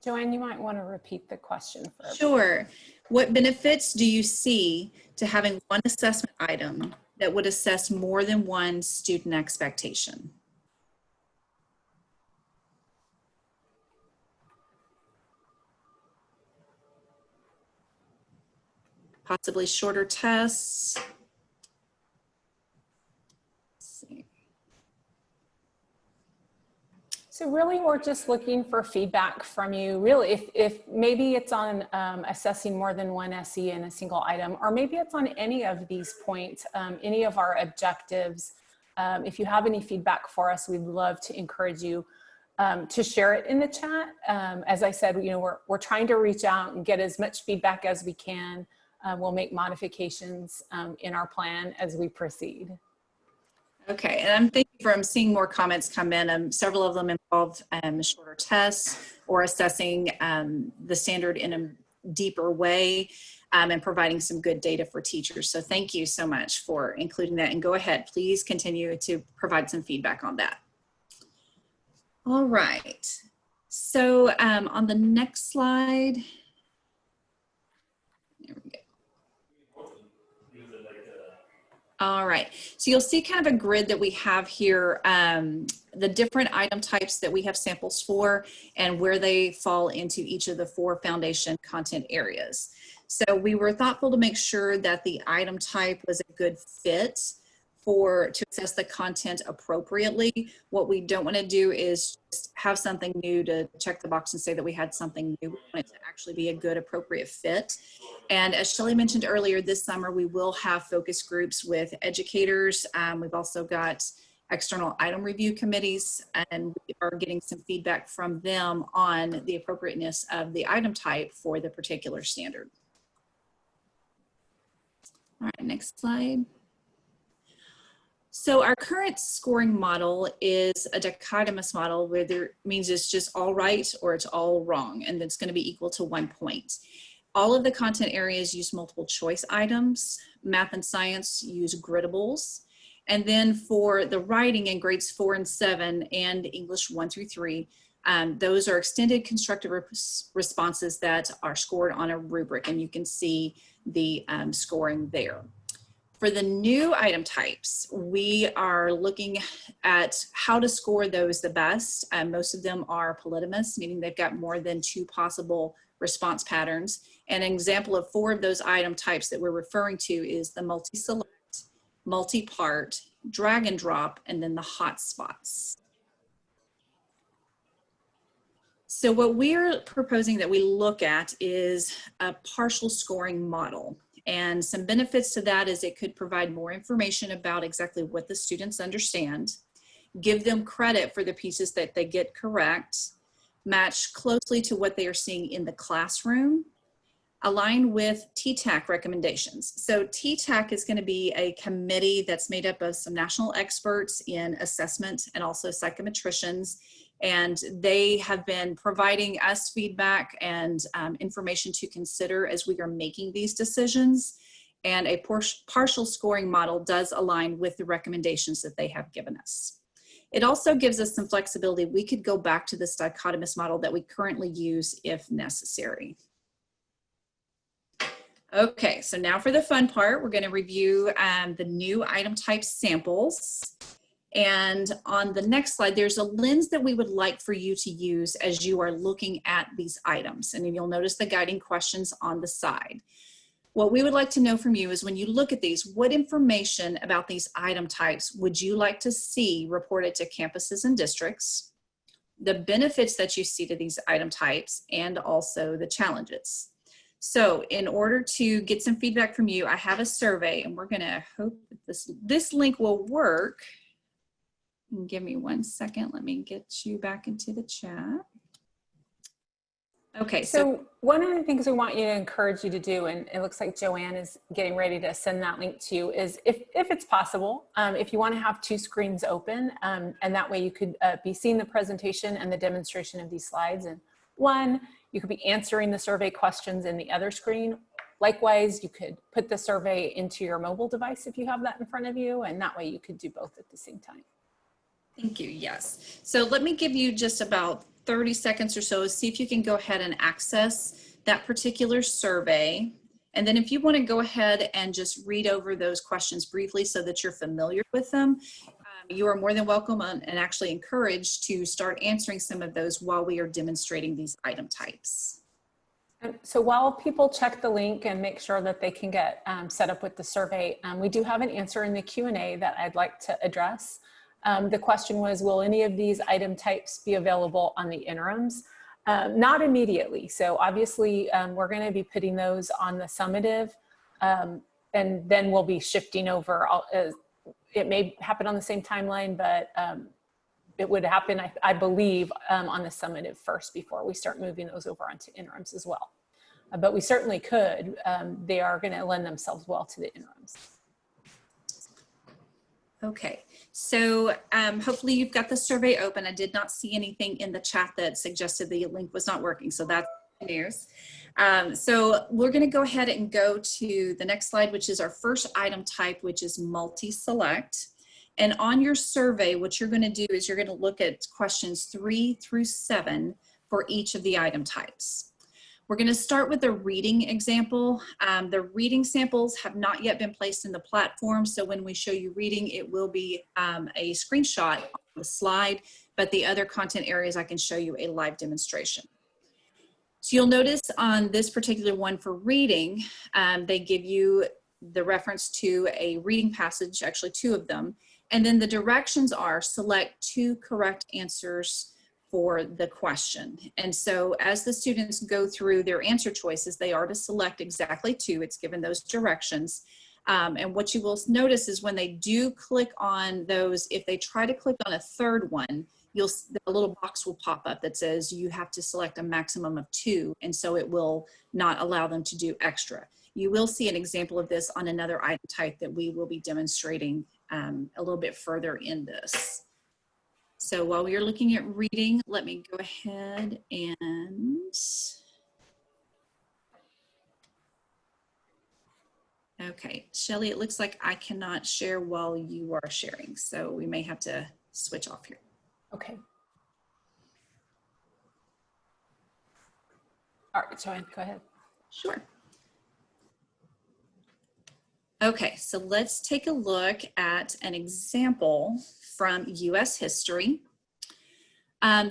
Joanne, you might want to repeat the question for everyone. Sure. What benefits do you see to having one assessment item that would assess more than one student expectation? Possibly shorter tests. Let's see. So really, we're just looking for feedback from you. Really, if maybe it's on assessing more than one SE in a single item, or maybe it's on any of these points, any of our objectives. If you have any feedback for us, we'd love to encourage you to share it in the chat. As I said, we're trying to reach out and get as much feedback as we can. We'll make modifications in our plan as we proceed. Okay, and I'm thinking from seeing more comments come in, several of them involved shorter tests or assessing the standard in a deeper way and providing some good data for teachers. So thank you so much for including that, and go ahead, please continue to provide some feedback on that. All right, so on the next slide, there we go. All right, so you'll see kind of a grid that we have here, the different item types that we have samples for and where they fall into each of the 4 foundation content areas. So we were thoughtful to make sure that the item type was a good fit to assess the content appropriately. What we don't want to do is just have something new to check the box and say that we had something new. We want it to actually be a good, appropriate fit. And as Shelley mentioned earlier, this summer we will have focus groups with educators. We've also got external item review committees, and we are getting some feedback from them on the appropriateness of the item type for the particular standard. All right, next slide. So our current scoring model is a dichotomous model, where there means it's just all right or it's all wrong, and it's going to be equal to 1 point. All of the content areas use multiple choice items. Math and science use gridables. And then for the writing in grades 4 and 7 and English 1 through 3, those are extended constructive responses that are scored on a rubric, and you can see the scoring there. For the new item types, we are looking at how to score those the best. Most of them are polytomous, meaning they've got more than 2 possible response patterns. And an example of 4 of those item types that we're referring to is the multi-select, multi-part, drag and drop, and then the hotspots. So what we're proposing that we look at is a partial scoring model. And some benefits to that is it could provide more information about exactly what the students understand, give them credit for the pieces that they get correct, match closely to what they are seeing in the classroom, align with TTAC recommendations. So TTAC is going to be a committee that's made up of some national experts in assessment and also psychometricians. And they have been providing us feedback and information to consider as we are making these decisions. And a partial scoring model does align with the recommendations that they have given us. It also gives us some flexibility. We could go back to this dichotomous model that we currently use if necessary. Okay, so now for the fun part, we're going to review the new item type samples. And on the next slide, there's a lens that we would like for you to use as you are looking at these items. And you'll notice the guiding questions on the side. What we would like to know from you is when you look at these, what information about these item types would you like to see reported to campuses and districts, the benefits that you see to these item types, and also the challenges. So in order to get some feedback from you, I have a survey, and we're gonna hope that this link will work. Give me 1 second. Let me get you back into the chat. Okay. So one of the things we want you to encourage you to do, and it looks like Joanne is getting ready to send that link to you, is if it's possible, if you want to have 2 screens open, and that way you could be seeing the presentation and the demonstration of these slides. And one, you could be answering the survey questions in the other screen. Likewise, you could put the survey into your mobile device if you have that in front of you, and that way you could do both at the same time. Thank you, yes. So let me give you just about 30 seconds or so, see if you can go ahead and access that particular survey. And then if you want to go ahead and just read over those questions briefly so that you're familiar with them, you are more than welcome and actually encouraged to start answering some of those while we are demonstrating these item types. So while people check the link and make sure that they can get set up with the survey, we do have an answer in the Q&A that I'd like to address. The question was, will any of these item types be available on the interims? Not immediately. So obviously we're going to be putting those on the summative, and then we'll be shifting over. It may happen on the same timeline, but it would happen, I believe, on the summative first before we start moving those over onto interims as well. But we certainly could. They are going to lend themselves well to the interims. Okay, so hopefully you've got the survey open. I did not see anything in the chat that suggested the link was not working, so that's news. So we're going to go ahead and go to the next slide, which is our first item type, which is multi-select. And on your survey, what you're going to do is you're going to look at questions 3 through 7 for each of the item types. We're going to start with a reading example. The reading samples have not yet been placed in the platform, so when we show you reading, it will be a screenshot on the slide, but the other content areas I can show you a live demonstration. So you'll notice on this particular one for reading, they give you the reference to a reading passage, actually 2 of them, and then the directions are select 2 correct answers for the question. And so as the students go through their answer choices, they are to select exactly 2. It's given those directions. And what you will notice is when they do click on those, if they try to click on a 3rd one, a little box will pop up that says you have to select a maximum of 2. And so it will not allow them to do extra. You will see an example of this on another item type that we will be demonstrating a little bit further in this. So while we are looking at reading, let me go ahead and, Okay, Shelley, it looks like I cannot share while you are sharing, so we may have to switch off here. Okay. All right, Joanne, go ahead. Sure. Okay, so let's take a look at an example from US history.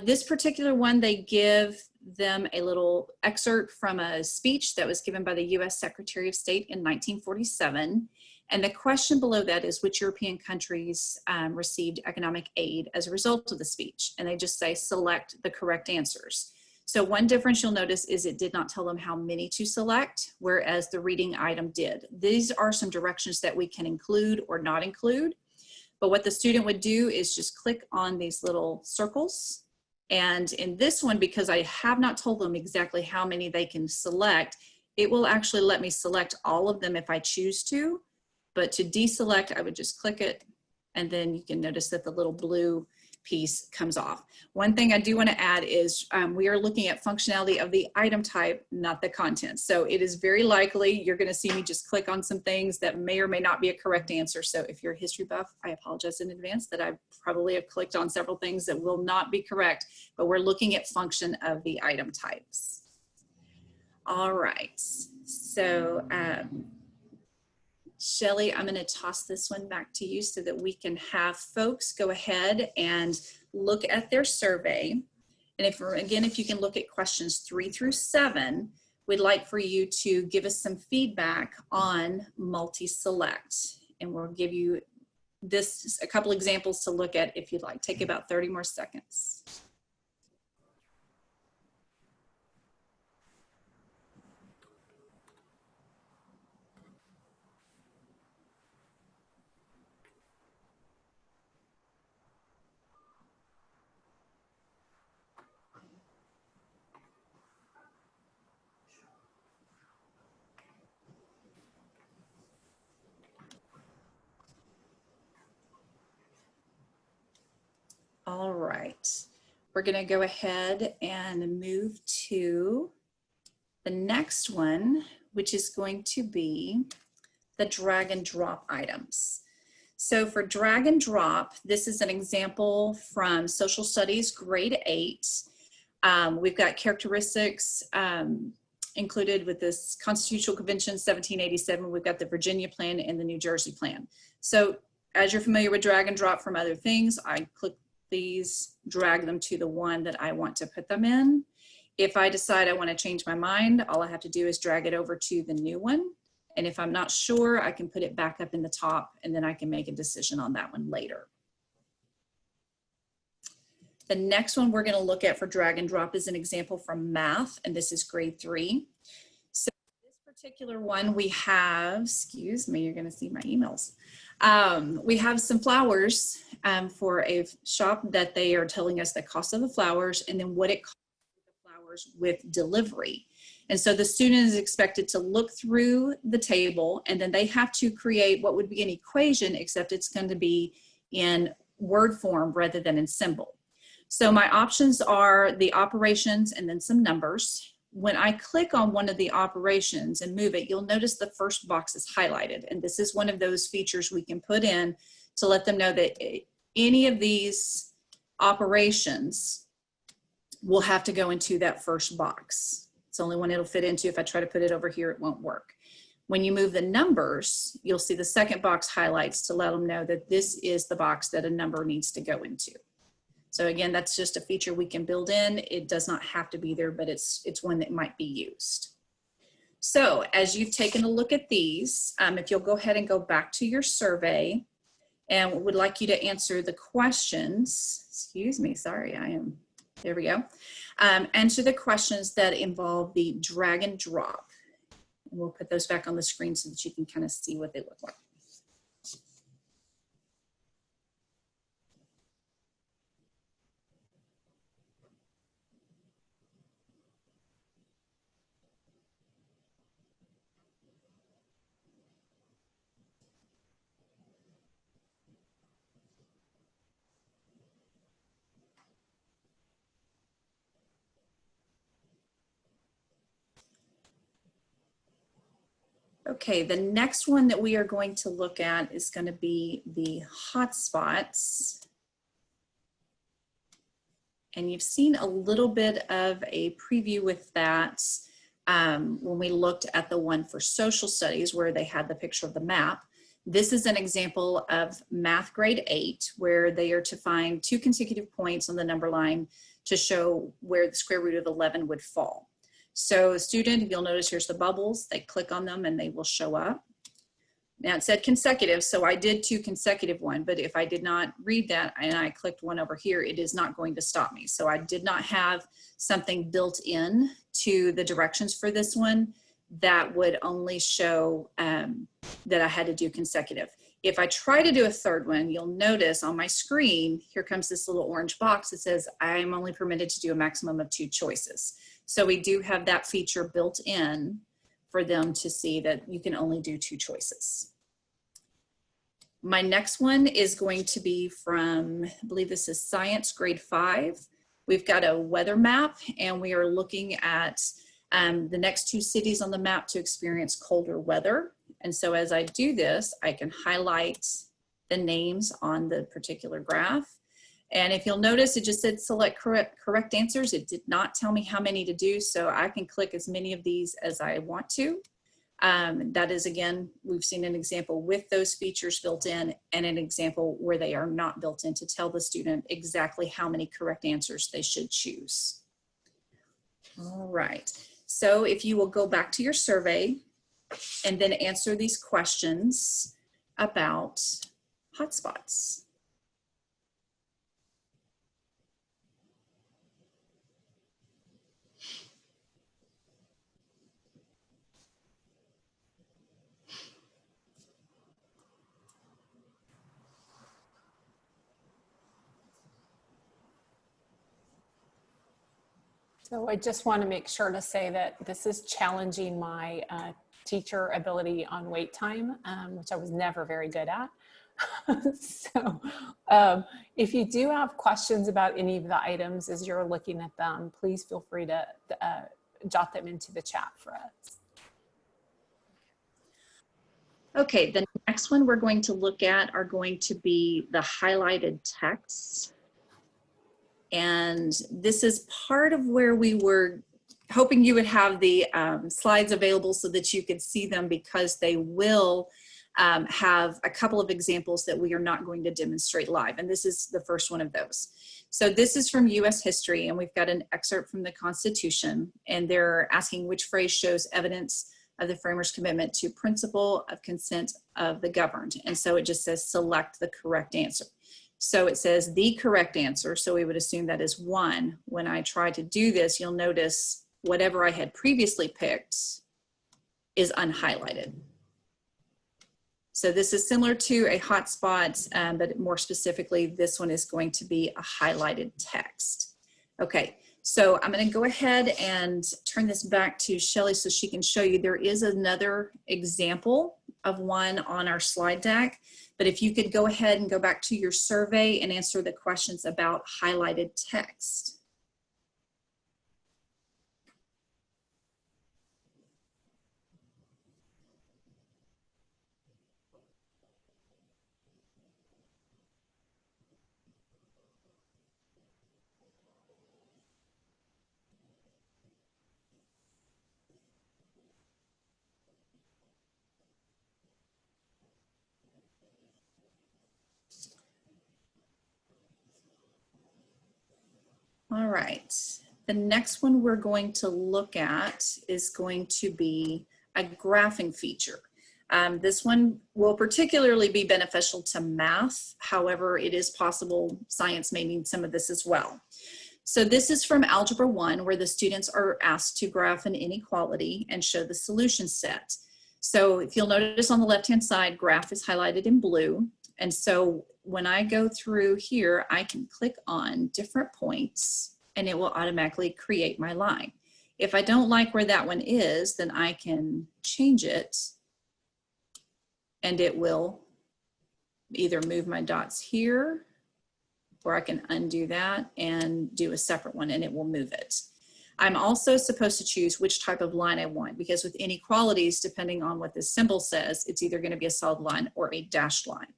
This particular one, they give them a little excerpt from a speech that was given by the US Secretary of State in 1947. And the question below that is, which European countries received economic aid as a result of the speech? And they just say, select the correct answers. So one difference you'll notice is it did not tell them how many to select, whereas the reading item did. These are some directions that we can include or not include. But what the student would do is just click on these little circles. And in this one, because I have not told them exactly how many they can select, it will actually let me select all of them if I choose to. But to deselect, I would just click it, and then you can notice that the little blue piece comes off. One thing I do want to add is we are looking at functionality of the item type, not the content. So it is very likely you're going to see me just click on some things that may or may not be a correct answer. So if you're a history buff, I apologize in advance that I probably have clicked on several things that will not be correct, but we're looking at function of the item types. All right, so Shelley, I'm going to toss this one back to you so that we can have folks go ahead and look at their survey. And if you can look at questions 3 through 7, we'd like for you to give us some feedback on multi-select. And we'll give you a couple examples to look at if you'd like. Take about 30 more seconds. All right, we're going to go ahead and move to the next one, which is going to be the drag and drop items. So for drag and drop, this is an example from Social Studies, grade 8. We've got characteristics included with this Constitutional Convention 1787. We've got the Virginia Plan and the New Jersey Plan. So as you're familiar with drag and drop from other things, I click these, drag them to the one that I want to put them in. If I decide I want to change my mind, all I have to do is drag it over to the new one. And if I'm not sure, I can put it back up in the top, and then I can make a decision on that one later. The next one we're going to look at for drag and drop is an example from math, and this is grade 3. So this particular one we have, excuse me, you're going to see my emails. We have some flowers for a shop that they are telling us the cost of the flowers and then what it costs the flowers with delivery. And so the student is expected to look through the table, and then they have to create what would be an equation, except it's going to be in word form rather than in symbol. So my options are the operations and then some numbers. When I click on one of the operations and move it, you'll notice the first box is highlighted. And this is one of those features we can put in to let them know that any of these operations will have to go into that first box. It's the only one it'll fit into. If I try to put it over here, it won't work. When you move the numbers, you'll see the second box highlights to let them know that this is the box that a number needs to go into. So again, that's just a feature we can build in. It does not have to be there, but it's one that might be used. So as you've taken a look at these, if you'll go ahead and go back to your survey, and would like you to answer the questions. Excuse me, sorry, there we go. Answer the questions that involve the drag and drop. And we'll put those back on the screen so that you can kind of see what they look like. Okay, the next one that we are going to look at is going to be the hotspots. And you've seen a little bit of a preview with that when we looked at the one for social studies where they had the picture of the map. This is an example of math grade 8 where they are to find 2 consecutive points on the number line to show where the square root of 11 would fall. So a student, if you'll notice, here's the bubbles, they click on them and they will show up. Now it said consecutive, so I did 2 consecutive one, but if I did not read that and I clicked one over here, it is not going to stop me. So I did not have something built in to the directions for this one that would only show that I had to do consecutive. If I try to do a third one, you'll notice on my screen, here comes this little orange box that says I'm only permitted to do a maximum of 2 choices. So we do have that feature built in for them to see that you can only do 2 choices. My next one is going to be from, I believe this is Science grade 5. We've got a weather map and we are looking at the next 2 cities on the map to experience colder weather. And so as I do this, I can highlight the names on the particular graph. And if you'll notice, it just said select correct answers. It did not tell me how many to do, so I can click as many of these as I want to. That is, again, we've seen an example with those features built in and an example where they are not built in to tell the student exactly how many correct answers they should choose. All right, so if you will go back to your survey and then answer these questions about hotspots. So I just want to make sure to say that this is challenging my teacher ability on wait time, which I was never very good at. So if you do have questions about any of the items as you're looking at them, please feel free to jot them into the chat for us. Okay, the next one we're going to look at are going to be the highlighted texts. And this is part of where we were hoping you would have the slides available so that you could see them, because they will have a couple of examples that we are not going to demonstrate live. And this is the first one of those. So this is from US history, and we've got an excerpt from the Constitution, and they're asking which phrase shows evidence of the framers' commitment to principle of consent of the governed. And so it just says select the correct answer. So it says the correct answer, so we would assume that is 1. When I try to do this, you'll notice whatever I had previously picked is unhighlighted. So this is similar to a hotspot, but more specifically, this one is going to be a highlighted text. Okay, so I'm going to go ahead and turn this back to Shelley so she can show you. There is another example of one on our slide deck. But if you could go ahead and go back to your survey and answer the questions about highlighted text. All right, the next one we're going to look at is going to be a graphing feature. This one will particularly be beneficial to math. However, it is possible science may need some of this as well. So this is from Algebra 1, where the students are asked to graph an inequality and show the solution set. So if you'll notice on the left-hand side, graph is highlighted in blue. And so when I go through here, I can click on different points and it will automatically create my line. If I don't like where that one is, then I can change it and it will either move my dots here, or I can undo that and do a separate one and it will move it. I'm also supposed to choose which type of line I want, because with inequalities, depending on what this symbol says, it's either going to be a solid line or a dashed line.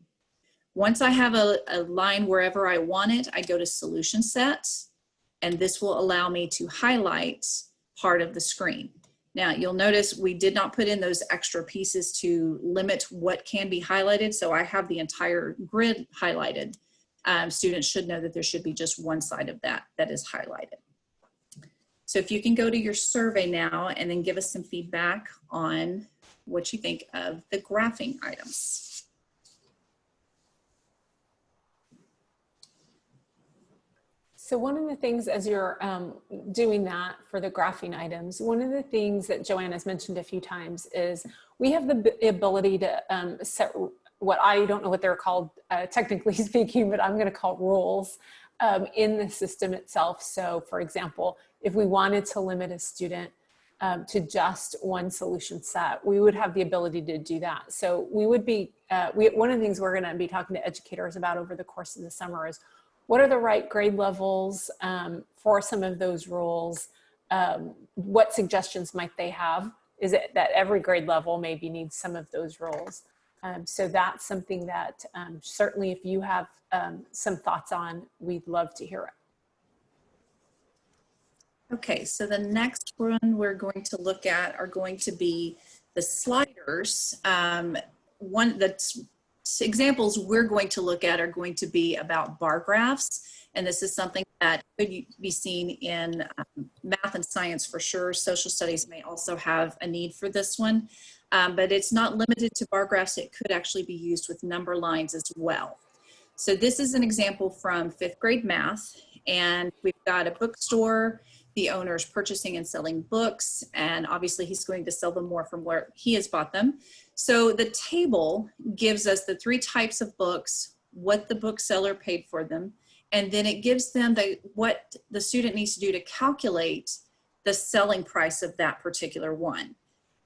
Once I have a line wherever I want it, I go to solution set, and this will allow me to highlight part of the screen. Now you'll notice we did not put in those extra pieces to limit what can be highlighted. So I have the entire grid highlighted. Students should know that there should be just one side of that is highlighted. So if you can go to your survey now and then give us some feedback on what you think of the graphing items. So one of the things, as you're doing that for the graphing items, one of the things that Joanna's mentioned a few times is we have the ability to set what I don't know what they're called technically speaking, but I'm going to call rules in the system itself. So for example, if we wanted to limit a student to just one solution set, we would have the ability to do that. So we would be, one of the things we're going to be talking to educators about over the course of the summer is what are the right grade levels for some of those rules? What suggestions might they have? Is it that every grade level maybe needs some of those rules? So that's something that certainly if you have some thoughts on, we'd love to hear it. Okay, so the next one we're going to look at are going to be the sliders. One that's examples we're going to look at are going to be about bar graphs, and this is something that could be seen in math and science for sure. Social studies may also have a need for this one, but it's not limited to bar graphs. It could actually be used with number lines as well. So this is an example from 5th grade math, and we've got a bookstore. The owner's purchasing and selling books, and obviously he's going to sell them more from where he has bought them. So the table gives us the 3 types of books, what the bookseller paid for them, and then it gives them what the student needs to do to calculate the selling price of that particular one.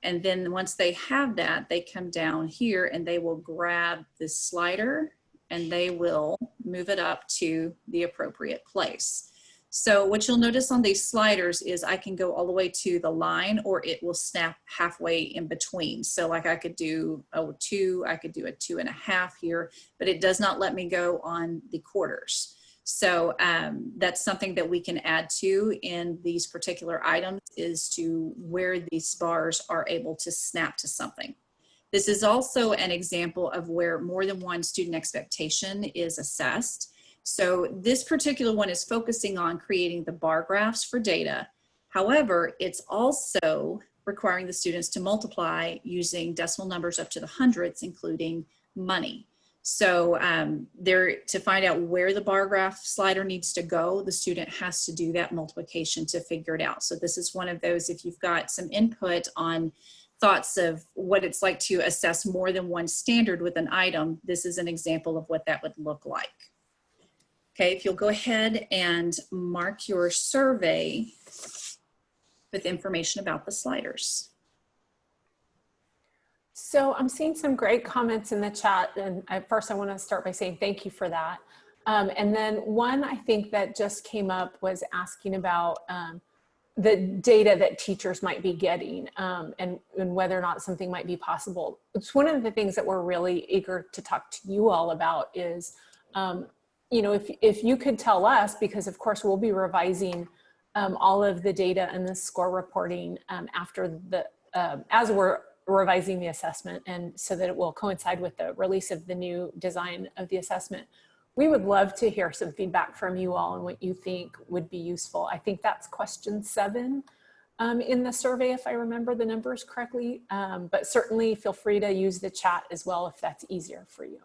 And then once they have that, they come down here and they will grab this slider and they will move it up to the appropriate place. So what you'll notice on these sliders is I can go all the way to the line, or it will snap halfway in between. So like I could do a 2, I could do a 2.5 here, but it does not let me go on the quarters. So that's something that we can add to in these particular items, is to where these bars are able to snap to something. This is also an example of where more than one student expectation is assessed. So this particular one is focusing on creating the bar graphs for data. However, it's also requiring the students to multiply using decimal numbers up to the hundredths, including money. So to find out where the bar graph slider needs to go, the student has to do that multiplication to figure it out. So this is one of those, if you've got some input on thoughts of what it's like to assess more than one standard with an item, this is an example of what that would look like. Okay, if you'll go ahead and mark your survey with information about the sliders. So I'm seeing some great comments in the chat, and first I want to start by saying thank you for that. And then one I think that just came up was asking about the data that teachers might be getting and whether or not something might be possible. It's one of the things that we're really eager to talk to you all about is you know, if you could tell us, because of course we'll be revising all of the data and the score reporting after the, as we're revising the assessment, and so that it will coincide with the release of the new design of the assessment. We would love to hear some feedback from you all and what you think would be useful. I think that's question 7 in the survey, if I remember the numbers correctly, but certainly feel free to use the chat as well if that's easier for you.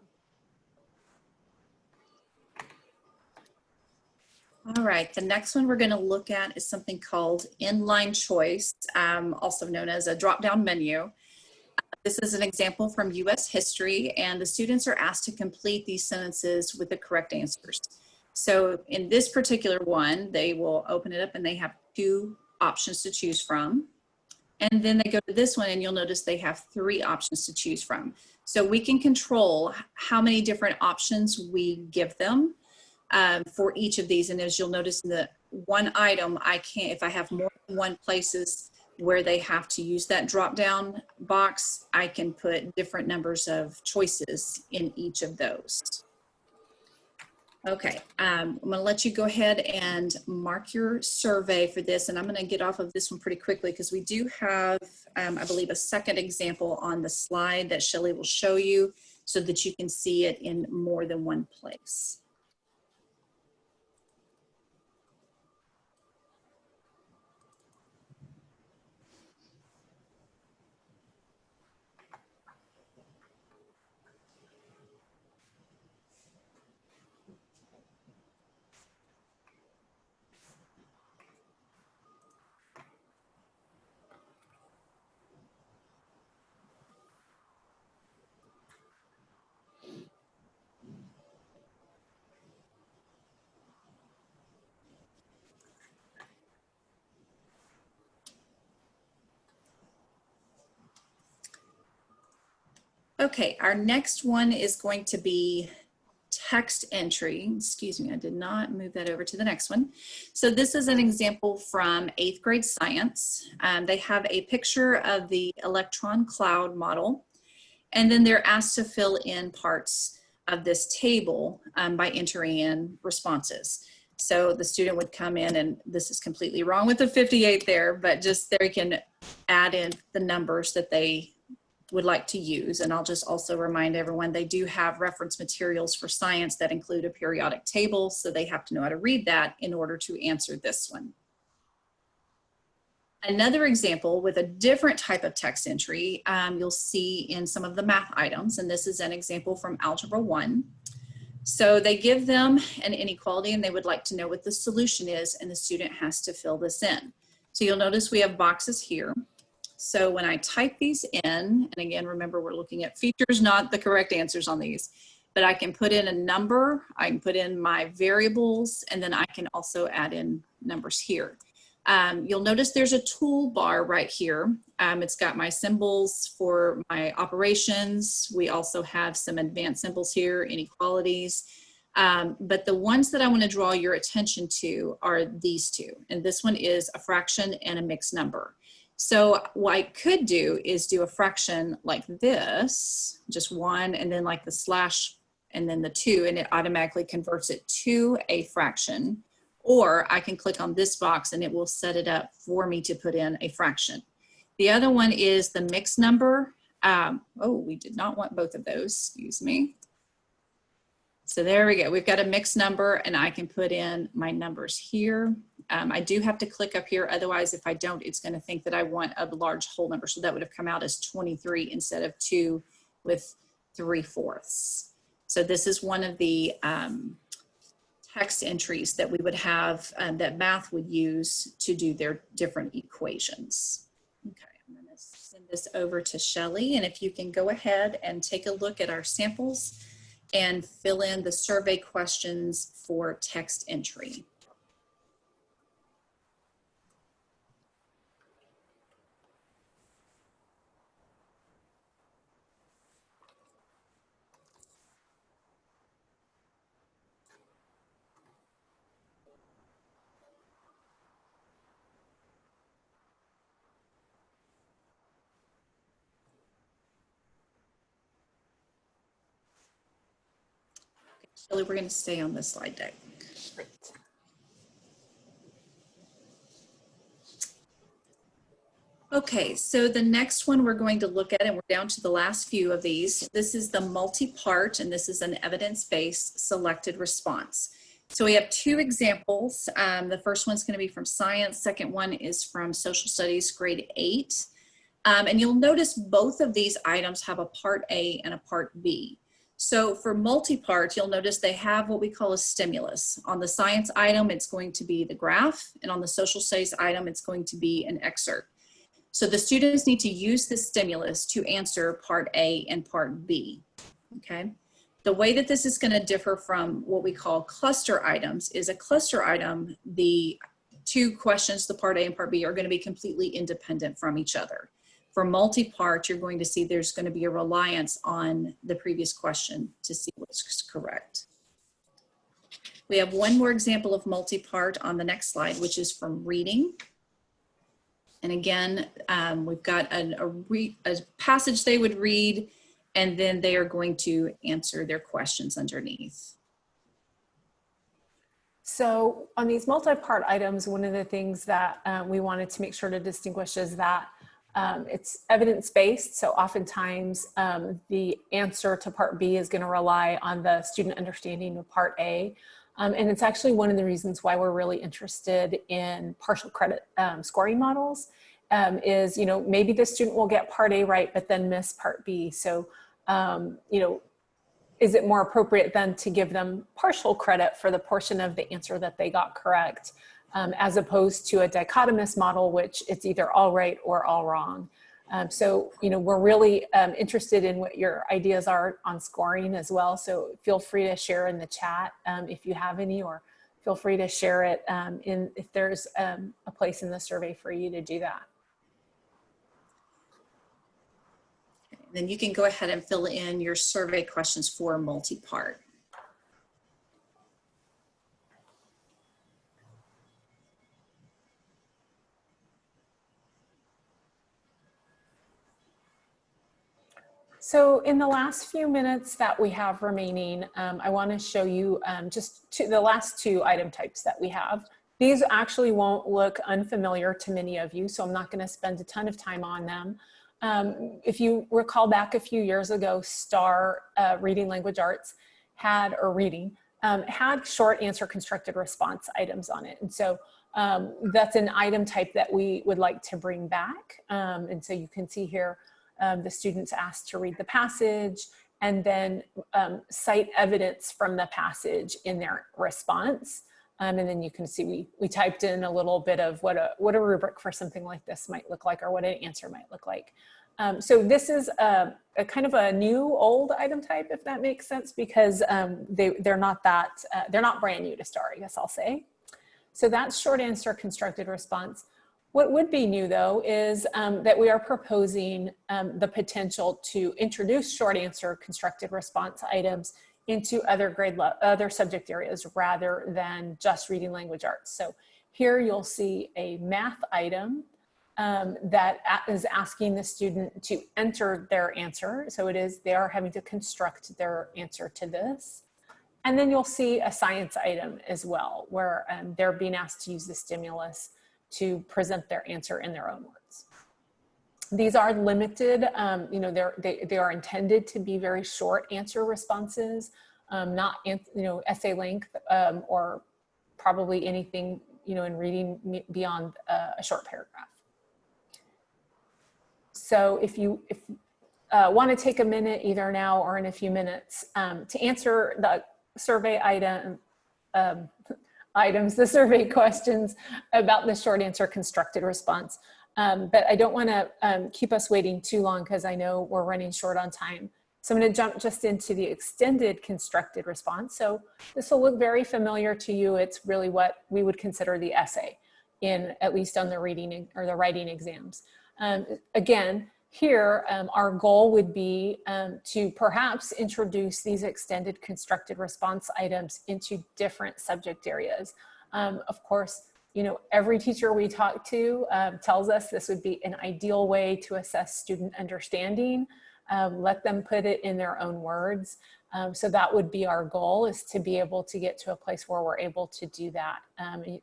All right, the next one we're going to look at is something called inline choice, also known as a drop-down menu. This is an example from U.S. history, and the students are asked to complete these sentences with the correct answers. So in this particular one, they will open it up and they have 2 options to choose from. And then they go to this one and you'll notice they have 3 options to choose from. So we can control how many different options we give them for each of these. And as you'll notice in the one item, I can't, if I have more than one places where they have to use that drop down box, I can put different numbers of choices in each of those. Okay, I'm gonna let you go ahead and mark your survey for this, and I'm gonna get off of this one pretty quickly because we do have, I believe, a second example on the slide that Shelley will show you so that you can see it in more than one place. Okay, our next one is going to be text entry. Excuse me, I did not move that over to the next one. So this is an example from 8th grade science. They have a picture of the electron cloud model, and then they're asked to fill in parts of this table by entering in responses. So the student would come in, and this is completely wrong with the 58 there, but just they can add in the numbers that they would like to use. And I'll just also remind everyone, they do have reference materials for science that include a periodic table, so they have to know how to read that in order to answer this one. Another example with a different type of text entry, you'll see in some of the math items, and this is an example from Algebra 1. So they give them an inequality and they would like to know what the solution is, and the student has to fill this in. So you'll notice we have boxes here. So when I type these in, and again, remember we're looking at features, not the correct answers on these, but I can put in a number, I can put in my variables, and then I can also add in numbers here. You'll notice there's a toolbar right here. It's got my symbols for my operations. We also have some advanced symbols here, inequalities. But the ones that I want to draw your attention to are these two. And this one is a fraction and a mixed number. So what I could do is do a fraction like this, just one, and then like the slash, and then the 2, and it automatically converts it to a fraction. Or I can click on this box and it will set it up for me to put in a fraction. The other one is the mixed number. Oh, we did not want both of those, excuse me. So there we go. We've got a mixed number and I can put in my numbers here. I do have to click up here. Otherwise, if I don't, it's going to think that I want a large whole number. So that would have come out as 23 instead of 2 with 3/4. So this is one of the text entries that we would have that math would use to do their different equations. Okay, I'm going to send this over to Shelley, and if you can go ahead and take a look at our samples and fill in the survey questions for text entry. Shelley, we're going to stay on this slide deck. Great. Okay, so the next one we're going to look at, and we're down to the last few of these. This is the multi-part, and this is an evidence-based selected response. So we have 2 examples. The first one's going to be from science. Second one is from social studies, grade 8. And you'll notice both of these items have a part A and a part B. So for multi-part, you'll notice they have what we call a stimulus. On the science item, it's going to be the graph, and on the social studies item, it's going to be an excerpt. So the students need to use this stimulus to answer part A and part B, okay? The way that this is gonna differ from what we call cluster items is a cluster item, the 2 questions, the part A and part B, are gonna be completely independent from each other. For multi-part, you're going to see there's going to be a reliance on the previous question to see what's correct. We have one more example of multi-part on the next slide, which is from reading. And again, we've got a passage they would read, and then they are going to answer their questions underneath. So on these multi-part items, one of the things that we wanted to make sure to distinguish is that it's evidence-based. So oftentimes the answer to part B is going to rely on the student understanding of part A. And it's actually one of the reasons why we're really interested in partial credit scoring models is, you know, maybe the student will get part A right, but then miss part B. So, you know, is it more appropriate then to give them partial credit for the portion of the answer that they got correct, as opposed to a dichotomous model, which it's either all right or all wrong. So, you know, we're really interested in what your ideas are on scoring as well. So feel free to share in the chat if you have any, or feel free to share it if there's a place in the survey for you to do that. Then you can go ahead and fill in your survey questions for multi-part. So in the last few minutes that we have remaining, I want to show you just the last two item types that we have. These actually won't look unfamiliar to many of you, so I'm not going to spend a ton of time on them. If you recall back a few years ago, STAR, Reading Language Arts, had short answer constructed response items on it. And so that's an item type that we would like to bring back. And so you can see here, the students asked to read the passage and then cite evidence from the passage in their response. And then you can see we typed in a little bit of what a rubric for something like this might look like, or what an answer might look like. So this is a kind of a new old item type, if that makes sense, because they're not brand new to STAR, I guess I'll say. So that's short answer constructed response. What would be new though is that we are proposing the potential to introduce short answer constructed response items into other subject areas rather than just reading language arts. So here you'll see a math item that is asking the student to enter their answer. So they are having to construct their answer to this. And then you'll see a science item as well, where they're being asked to use the stimulus to present their answer in their own words. These are limited, you know, they are intended to be very short answer responses, not, you know, essay length or probably anything, you know, in reading beyond a short paragraph. So if you want to take a minute either now or in a few minutes to answer the survey the survey questions about the short answer constructed response. But I don't want to keep us waiting too long because I know we're running short on time. So I'm going to jump just into the extended constructed response. So this will look very familiar to you. It's really what we would consider the essay at least on the reading or the writing exams. Again, here, our goal would be to perhaps introduce these extended constructed response items into different subject areas. Of course, you know, every teacher we talk to tells us this would be an ideal way to assess student understanding. Let them put it in their own words. So that would be our goal, is to be able to get to a place where we're able to do that.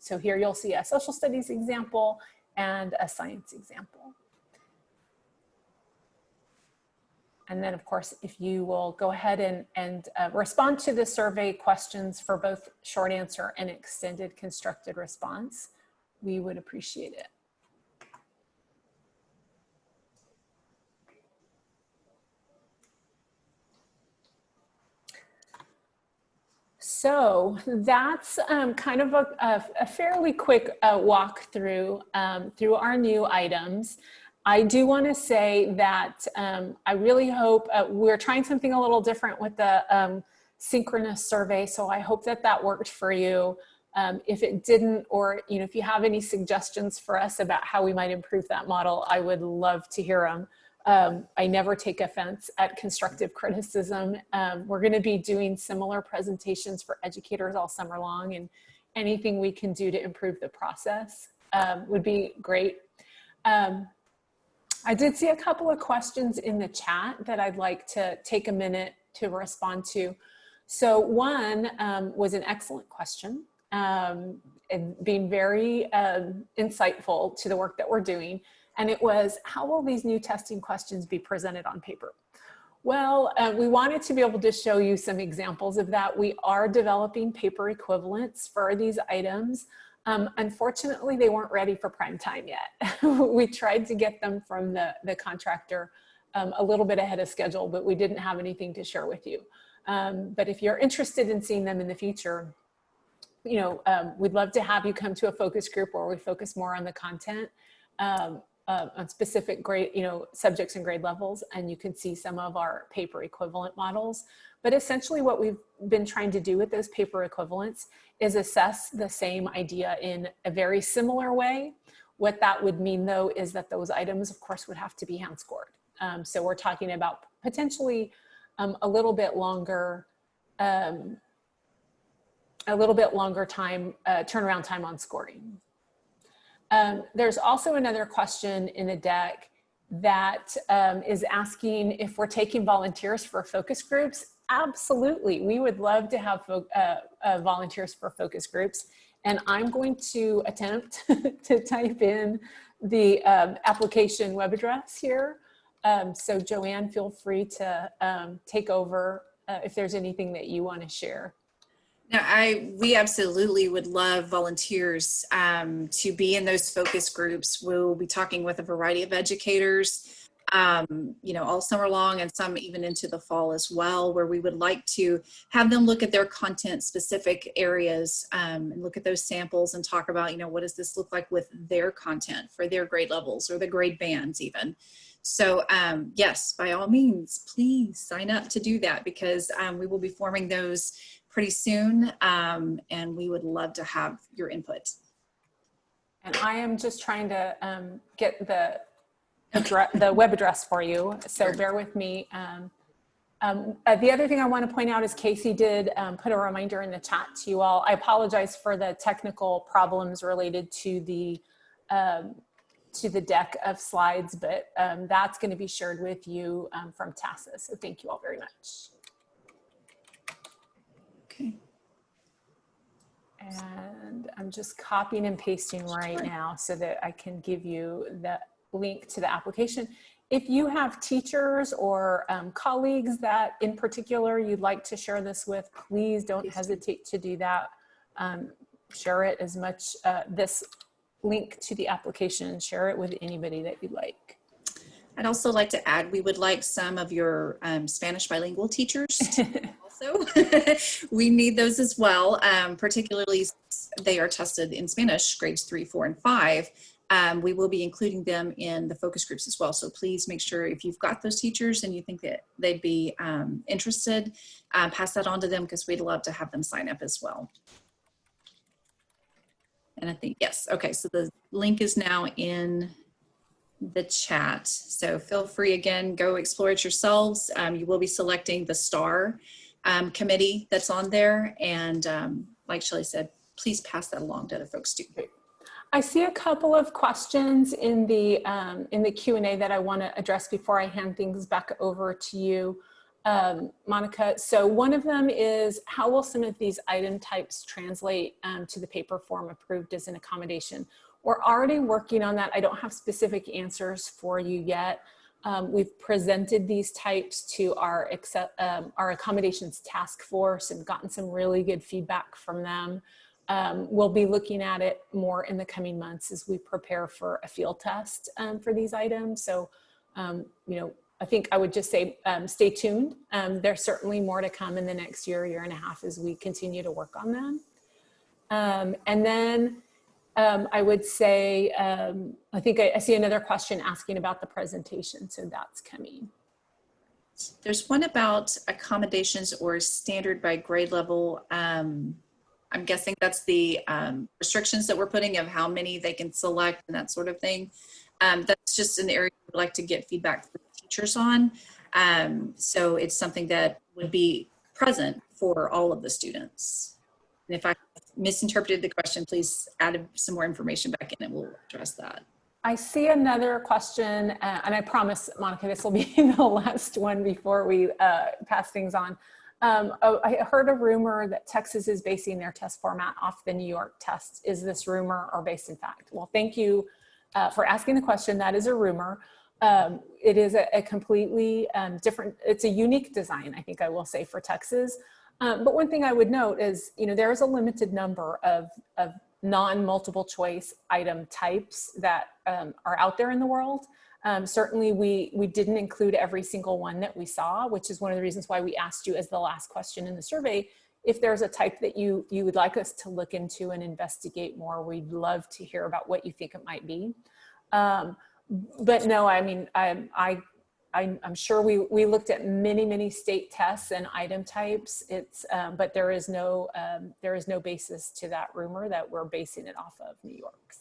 So here you'll see a social studies example and a science example. And then, of course, if you will go ahead and respond to the survey questions for both short answer and extended constructed response, we would appreciate it. So that's kind of a fairly quick walk through our new items. I do want to say that I really hope we're trying something a little different with the synchronous survey. So I hope that worked for you. If it didn't, or if you have any suggestions for us about how we might improve that model, I would love to hear them. I never take offense at constructive criticism. We're going to be doing similar presentations for educators all summer long, and anything we can do to improve the process would be great. I did see a couple of questions in the chat that I'd like to take a minute to respond to. So one was an excellent question, and being very insightful to the work that we're doing. And it was, how will these new testing questions be presented on paper? Well, we wanted to be able to show you some examples of that. We are developing paper equivalents for these items. Unfortunately, they weren't ready for prime time yet. We tried to get them from the contractor a little bit ahead of schedule, but we didn't have anything to share with you. But if you're interested in seeing them in the future, you know, we'd love to have you come to a focus group where we focus more on the content, on specific grade, you know, subjects and grade levels, and you can see some of our paper equivalent models. But essentially what we've been trying to do with those paper equivalents is assess the same idea in a very similar way. What that would mean though is that those items of course would have to be hand scored. So we're talking about potentially a little bit longer time, turnaround time on scoring. There's also another question in the deck that is asking if we're taking volunteers for focus groups. Absolutely, we would love to have volunteers for focus groups. And I'm going to attempt to type in the application web address here. So Joanne, feel free to take over if there's anything that you want to share. Now, we absolutely would love volunteers to be in those focus groups. We'll be talking with a variety of educators, you know, all summer long and some even into the fall as well, where we would like to have them look at their content specific areas and look at those samples and talk about, you know, what does this look like with their content for their grade levels or the grade bands even. So yes, by all means, please sign up to do that, because we will be forming those pretty soon, and we would love to have your input. And I am just trying to get the web address for you, so sure. Bear with me. The other thing I want to point out is Casey did put a reminder in the chat to you all. I apologize for the technical problems related to the deck of slides, but that's going to be shared with you from TASA. So thank you all very much. Okay. And I'm just copying and pasting right now so that I can give you the link to the application. If you have teachers or colleagues that in particular you'd like to share this with, please don't hesitate to do that. Share it as much, this link to the application, share it with anybody that you'd like. I'd also like to add, we would like some of your Spanish bilingual teachers also. We need those as well, particularly they are tested in Spanish, grades 3, 4, and 5. We will be including them in the focus groups as well. So please make sure if you've got those teachers and you think that they'd be interested, pass that on to them, because we'd love to have them sign up as well. And I think, yes, okay, so the link is now in the chat. So feel free, again, go explore it yourselves. You will be selecting the STAR committee that's on there. And like Shelley said, please pass that along to other folks too. I see a couple of questions in the Q&A that I want to address before I hand things back over to you, Monica. So one of them is, how will some of these item types translate to the paper form approved as an accommodation? We're already working on that. I don't have specific answers for you yet. We've presented these types to our accommodations task force and gotten some really good feedback from them. We'll be looking at it more in the coming months as we prepare for a field test for these items. So, you know, I think I would just say stay tuned. There's certainly more to come in the next year, year and a half as we continue to work on them. And then I would say, I think I see another question asking about the presentation, so that's coming. There's one about accommodations or standard by grade level. I'm guessing that's the restrictions that we're putting of how many they can select and that sort of thing. That's just an area we'd like to get feedback from teachers on. So it's something that would be present for all of the students. And if I misinterpreted the question, please add some more information back in and we'll address that. I see another question, and I promise, Monica, this will be the last one before we pass things on. I heard a rumor that Texas is basing their test format off the New York test. Is this rumor or based in fact? Well, thank you for asking the question. That is a rumor. It is a completely different, it's a unique design, I think I will say, for Texas. But one thing I would note is, there is a limited number of non-multiple choice item types that are out there in the world. Certainly we didn't include every single one that we saw, which is one of the reasons why we asked you as the last question in the survey, if there's a type that you would like us to look into and investigate more. We'd love to hear about what you think it might be. But no, I mean, I'm sure we looked at many state tests and item types. It's but there is no basis to that rumor that we're basing it off of New York's.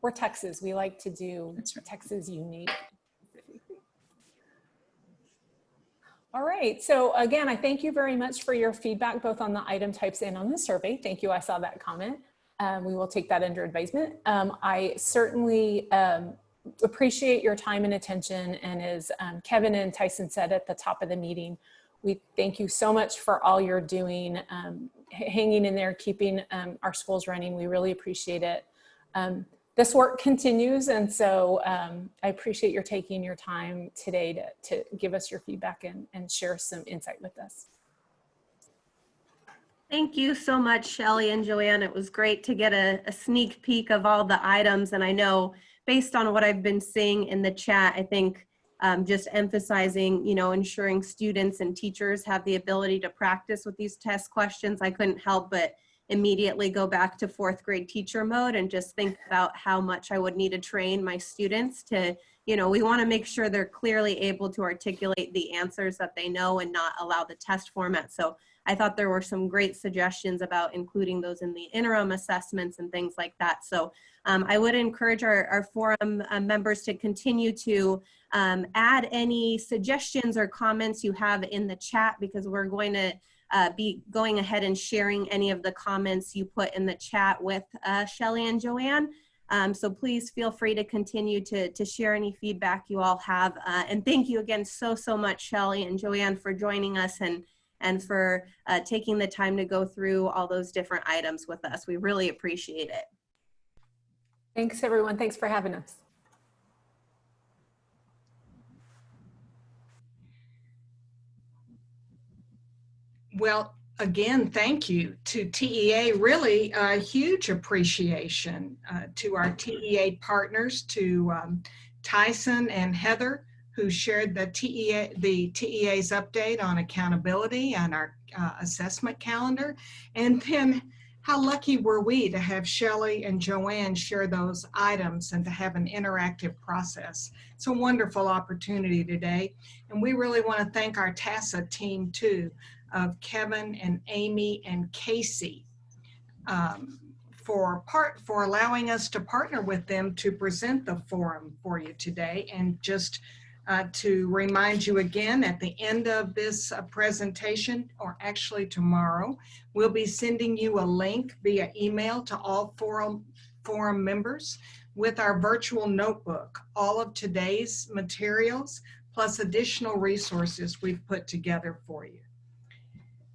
We're Texas. We like to do Texas unique. All right. So again, I thank you very much for your feedback, both on the item types and on the survey. Thank you. I saw that comment. We will take that under advisement. I certainly appreciate your time and attention. And as Kevin and Tyson said at the top of the meeting, we thank you so much for all you're doing, hanging in there, keeping our schools running. We really appreciate it. This work continues, and so I appreciate your taking your time today to give us your feedback and share some insight with us. Thank you so much, Shelley and Joanne. It was great to get a sneak peek of all the items, and I know based on what I've been seeing in the chat, I think just emphasizing, ensuring students and teachers have the ability to practice with these test questions. I couldn't help but immediately go back to 4th grade teacher mode and just think about how much I would need to train my students to, we want to make sure they're clearly able to articulate the answers that they know and not allow the test format. So I thought there were some great suggestions about including those in the interim assessments and things like that. So I would encourage our forum members to continue to add any suggestions or comments you have in the chat, because we're going to be going ahead and sharing any of the comments you put in the chat with Shelley and Joanne. So please feel free to continue to share any feedback you all have. And thank you again so much, Shelley and Joanne, for joining us and for taking the time to go through all those different items with us. We really appreciate it. Thanks, everyone. Thanks for having us. Well, again, thank you to TEA. Really a huge appreciation to our TEA partners, to Tyson and Heather, who shared the TEA's update on accountability and our assessment calendar. And then how lucky were we to have Shelley and Joanne share those items and to have an interactive process. It's a wonderful opportunity today. And we really want to thank our TASA team too, of Kevin and Amy and Casey, for allowing us to partner with them to present the forum for you today. And just to remind you again, at the end of this presentation, or actually tomorrow, we'll be sending you a link via email to all forum members with our virtual notebook, all of today's materials, plus additional resources we've put together for you.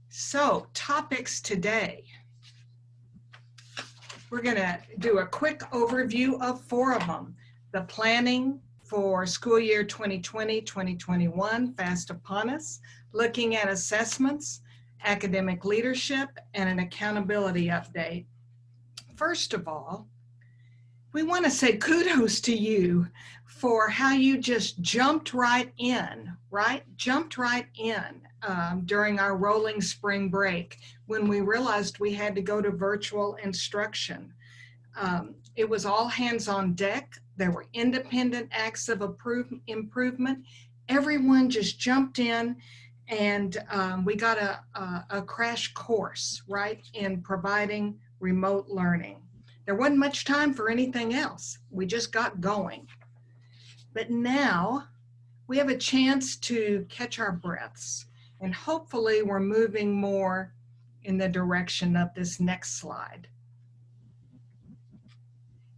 So, topics today. We're going to do a quick overview of 4 of them. The planning for school year 2020-2021, fast upon us, looking at assessments, academic leadership, and an accountability update. First of all, we want to say kudos to you for how you just jumped right in, during our rolling spring break when we realized we had to go to virtual instruction. It was all hands on deck. There were independent acts of improvement. Everyone just jumped in, and we got a crash course, right, in providing remote learning. There wasn't much time for anything else. We just got going. But now we have a chance to catch our breaths, and hopefully we're moving more in the direction of this next slide.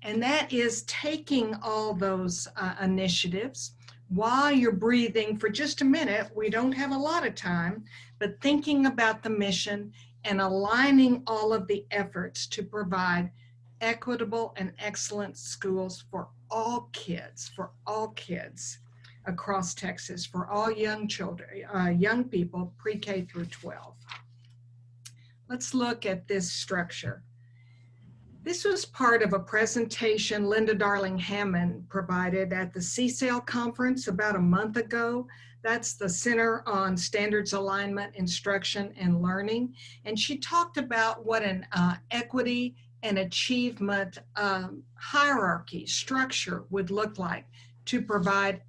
And that is taking all those initiatives while you're breathing for just a minute. We don't have a lot of time, but thinking about the mission and aligning all of the efforts to provide equitable and excellent schools for all kids across Texas, for all young children, young people, pre-K through 12. Let's look at this structure. This was part of a presentation Linda Darling Hammond provided at the CSAIL conference about a month ago. That's the Center on Standards Alignment, Instruction, and Learning. And she talked about what an equity and achievement hierarchy structure would look like to provide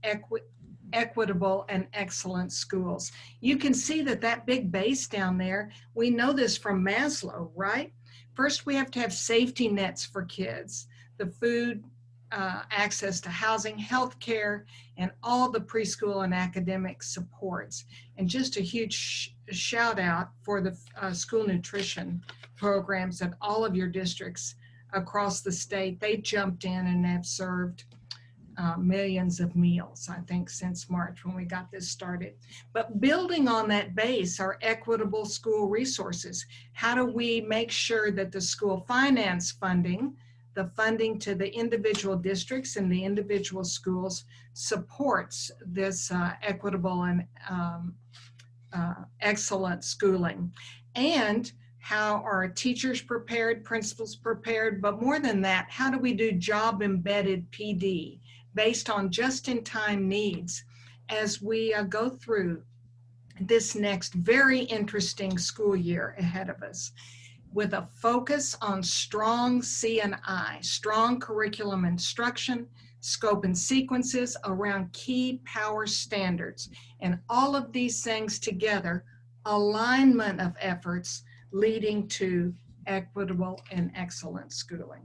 equitable and excellent schools. You can see that big base down there, we know this from Maslow, right? First, we have to have safety nets for kids, the food, access to housing, health care, and all the preschool and academic supports. And just a huge shout out for the school nutrition programs at all of your districts across the state. They jumped in and have served millions of meals, I think, since March when we got this started. But building on that base are equitable school resources. How do we make sure that the school finance funding, the funding to the individual districts and the individual schools, supports this equitable and excellent schooling? And how are teachers prepared, principals prepared, but more than that, how do we do job embedded PD based on just-in-time needs as we go through this next very interesting school year ahead of us, with a focus on strong C&I, strong curriculum instruction, scope and sequences around key power standards, and all of these things together, alignment of efforts leading to equitable and excellent schooling.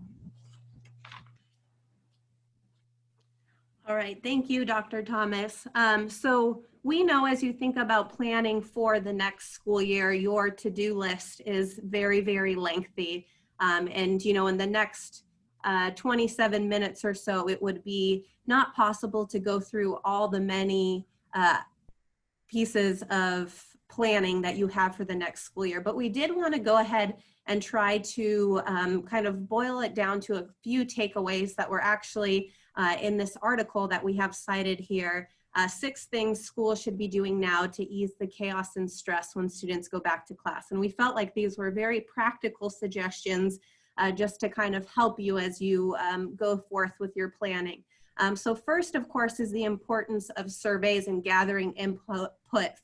All right, thank you, Dr. Thomas. So we know as you think about planning for the next school year, your to-do list is very, very lengthy. And you know, in the next 27 minutes or so, it would be not possible to go through all the many pieces of planning that you have for the next school year. But we did want to go ahead and try to kind of boil it down to a few takeaways that were actually in this article that we have cited here. 6 things schools should be doing now to ease the chaos and stress when students go back to class. And we felt like these were very practical suggestions just to kind of help you as you go forth with your planning. So first, of course, is the importance of surveys and gathering input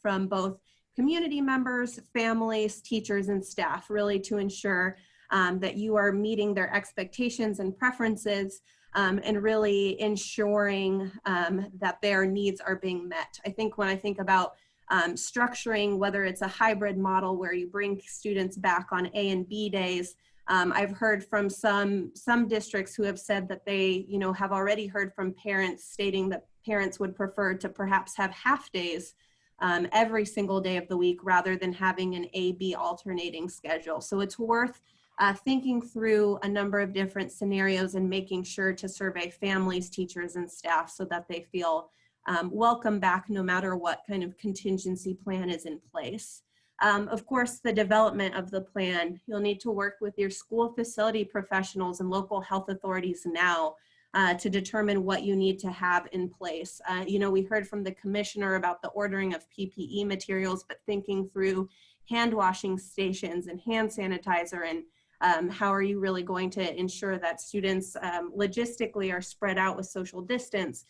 from both community members, families, teachers, and staff, really to ensure that you are meeting their expectations and preferences, and really ensuring that their needs are being met. I think when I think about structuring, whether it's a hybrid model where you bring students back on A and B days, I've heard from some districts who have said that they, you know, have already heard from parents stating that parents would prefer to perhaps have half days every single day of the week rather than having an A-B alternating schedule. So it's worth thinking through a number of different scenarios and making sure to survey families, teachers, and staff so that they feel welcome back no matter what kind of contingency plan is in place. Of course, the development of the plan, you'll need to work with your school facility professionals and local health authorities now to determine what you need to have in place. You know, we heard from the commissioner about the ordering of PPE materials, but thinking through hand washing stations and hand sanitizer, and how are you really going to ensure that students logistically are spread out with social distance?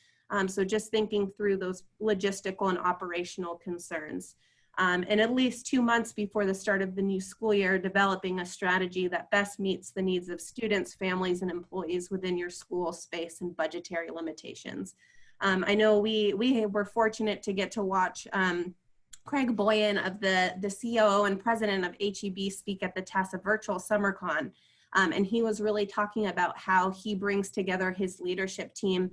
So just thinking through those logistical and operational concerns. And at least 2 months before the start of the new school year, developing a strategy that best meets the needs of students, families, and employees within your school space and budgetary limitations. I know we were fortunate to get to watch Craig Boyan of the COO and president of HEB speak at the TASA Virtual SummerCon. And he was really talking about how he brings together his leadership team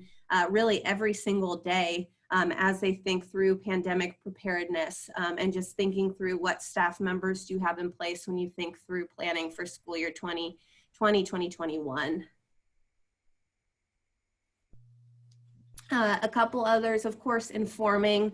really every single day as they think through pandemic preparedness, and just thinking through what staff members do you have in place when you think through planning for school year 2020-2021. A couple others, of course, informing.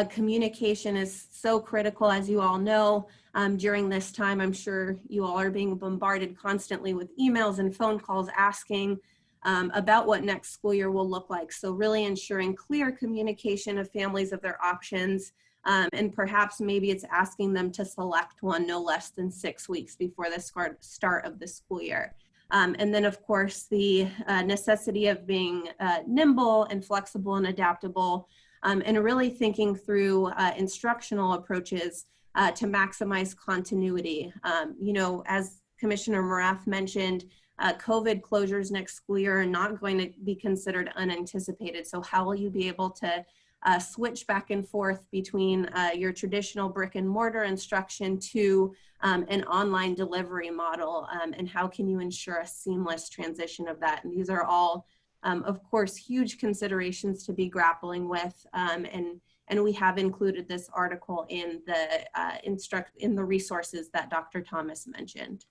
Communication is so critical, as you all know. During this time, I'm sure you all are being bombarded constantly with emails and phone calls asking about what next school year will look like. So really ensuring clear communication of families of their options, and perhaps maybe it's asking them to select one no less than 6 weeks before the start of the school year. And then, of course, the necessity of being nimble and flexible and adaptable, and really thinking through instructional approaches to maximize continuity. You know, as Commissioner Morath mentioned, COVID closures next school year are not going to be considered unanticipated. So how will you be able to switch back and forth between your traditional brick and mortar instruction to an online delivery model, and how can you ensure a seamless transition of that? And these are all, of course, huge considerations to be grappling with, and we have included this article in the resources that Dr. Thomas mentioned.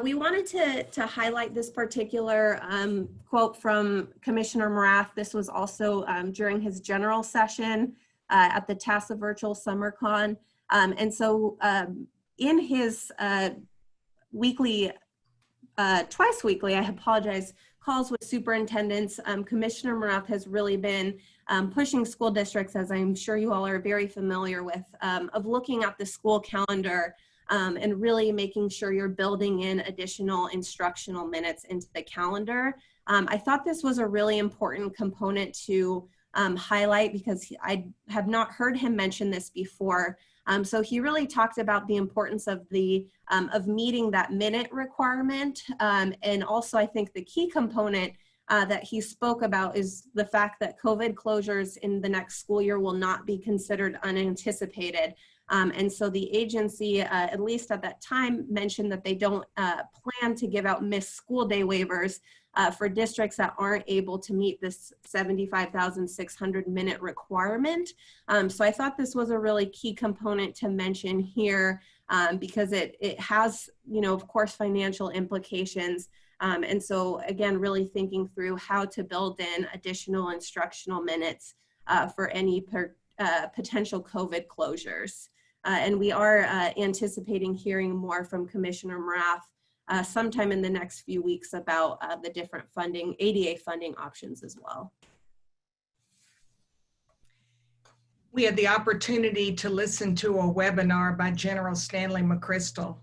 We wanted to highlight this particular quote from Commissioner Morath. This was also during his general session at the TASA Virtual SummerCon. And so in his weekly, twice weekly, I apologize, calls with superintendents, Commissioner Morath has really been pushing school districts, as I'm sure you all are very familiar with, of looking at the school calendar and really making sure you're building in additional instructional minutes into the calendar. I thought this was a really important component to highlight because I have not heard him mention this before. So he really talked about the importance of meeting that minute requirement. And also I think the key component that he spoke about is the fact that COVID closures in the next school year will not be considered unanticipated. And so the agency, at least at that time, mentioned that they don't plan to give out missed school day waivers for districts that aren't able to meet this 75,600 minute requirement. So I thought this was a really key component to mention here because it has, you know, of course, financial implications. And so again, really thinking through how to build in additional instructional minutes for any potential COVID closures. And we are anticipating hearing more from Commissioner Morath sometime in the next few weeks about the different funding, ADA funding options as well. We had the opportunity to listen to a webinar by General Stanley McChrystal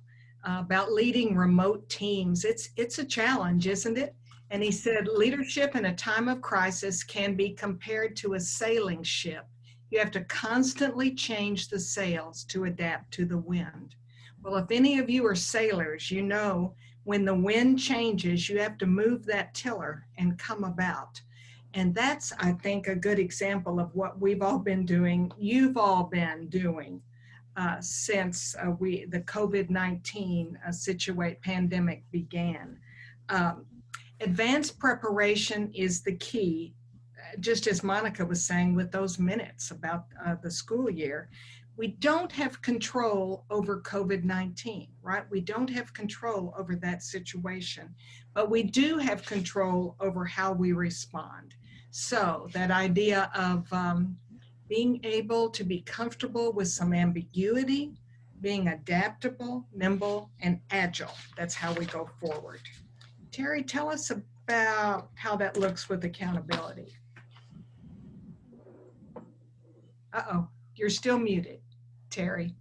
about leading remote teams. It's a challenge, isn't it? And he said, leadership in a time of crisis can be compared to a sailing ship. You have to constantly change the sails to adapt to the wind. Well, if any of you are sailors, you know when the wind changes, you have to move that tiller and come about. And that's, I think, a good example of what we've all been doing, you've all been doing since the COVID-19 pandemic began. Advanced preparation is the key. Just as Monica was saying with those minutes about the school year, we don't have control over COVID-19, right? We don't have control over that situation, but we do have control over how we respond. So that idea of being able to be comfortable with some ambiguity, being adaptable, nimble, and agile, that's how we go forward. Terry, tell us about how that looks with accountability. Uh-oh, you're still muted, Terry.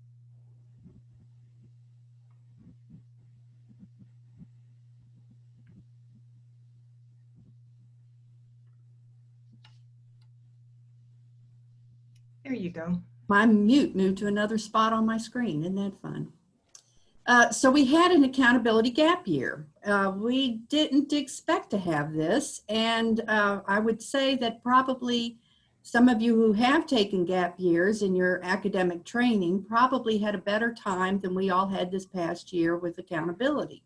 There you go. My mute moved to another spot on my screen. Isn't that fun? So we had an accountability gap year. We didn't expect to have this. And I would say that probably some of you who have taken gap years in your academic training probably had a better time than we all had this past year with accountability.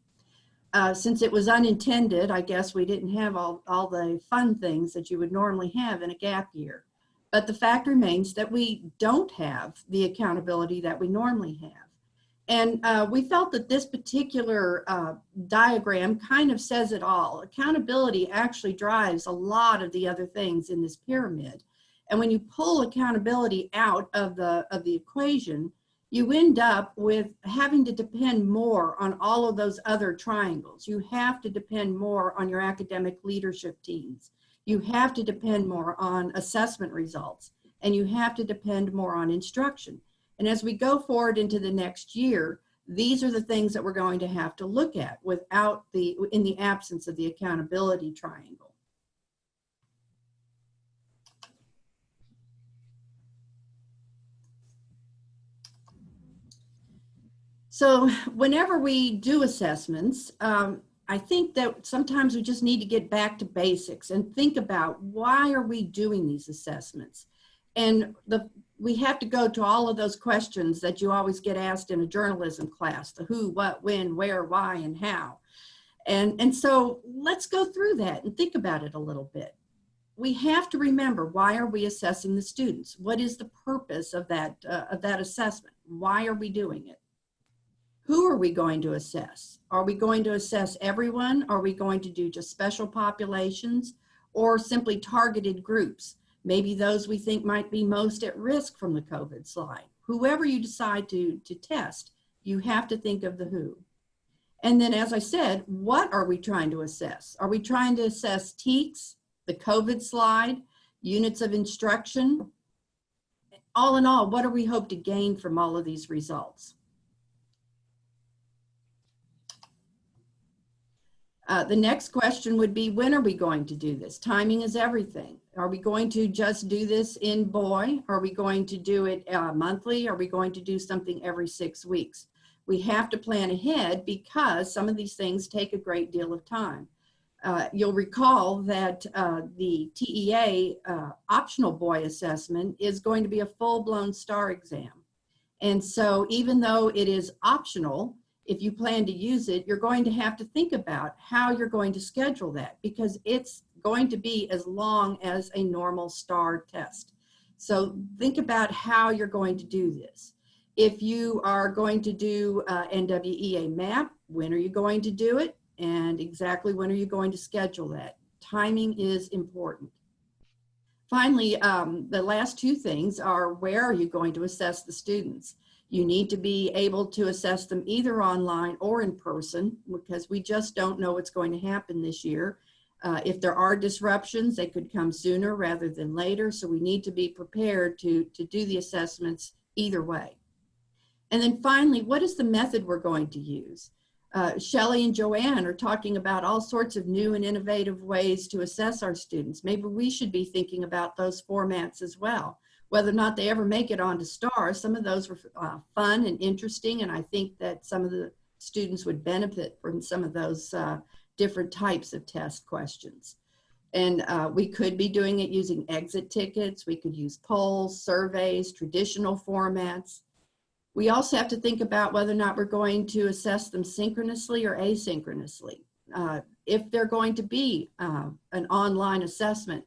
Since it was unintended, I guess we didn't have all the fun things that you would normally have in a gap year. But the fact remains that we don't have the accountability that we normally have. And we felt that this particular diagram kind of says it all. Accountability actually drives a lot of the other things in this pyramid. And when you pull accountability out of the equation, you end up with having to depend more on all of those other triangles. You have to depend more on your academic leadership teams. You have to depend more on assessment results, and you have to depend more on instruction. And as we go forward into the next year, these are the things that we're going to have to look at in the absence of the accountability triangle. So whenever we do assessments, I think that sometimes we just need to get back to basics and think about why are we doing these assessments? And we have to go to all of those questions that you always get asked in a journalism class, the who, what, when, where, why, and how. And so let's go through that and think about it a little bit. We have to remember, why are we assessing the students? What is the purpose of that assessment? Why are we doing it? Who are we going to assess? Are we going to assess everyone? Are we going to do just special populations or simply targeted groups? Maybe those we think might be most at risk from the COVID slide. Whoever you decide to test, you have to think of the who. And then, as I said, what are we trying to assess? Are we trying to assess TEKS, the COVID slide, units of instruction? All in all, what do we hope to gain from all of these results? The next question would be, when are we going to do this? Timing is everything. Are we going to just do this in boy? Are we going to do it monthly? Are we going to do something every 6 weeks? We have to plan ahead because some of these things take a great deal of time. You'll recall that the TEA optional boy assessment is going to be a full-blown STAR exam. And so even though it is optional, if you plan to use it, you're going to have to think about how you're going to schedule that, because it's going to be as long as a normal STAR test. So think about how you're going to do this. If you are going to do NWEA MAP, when are you going to do it? And exactly when are you going to schedule that? Timing is important. Finally, the last two things are, where are you going to assess the students? You need to be able to assess them either online or in person, because we just don't know what's going to happen this year. If there are disruptions, they could come sooner rather than later. So we need to be prepared to do the assessments either way. And then finally, what is the method we're going to use? Shelley and Joanne are talking about all sorts of new and innovative ways to assess our students. Maybe we should be thinking about those formats as well. Whether or not they ever make it onto STAR, some of those were fun and interesting, and I think that some of the students would benefit from some of those different types of test questions. And we could be doing it using exit tickets. We could use polls, surveys, traditional formats. We also have to think about whether or not we're going to assess them synchronously or asynchronously. If they're going to be an online assessment,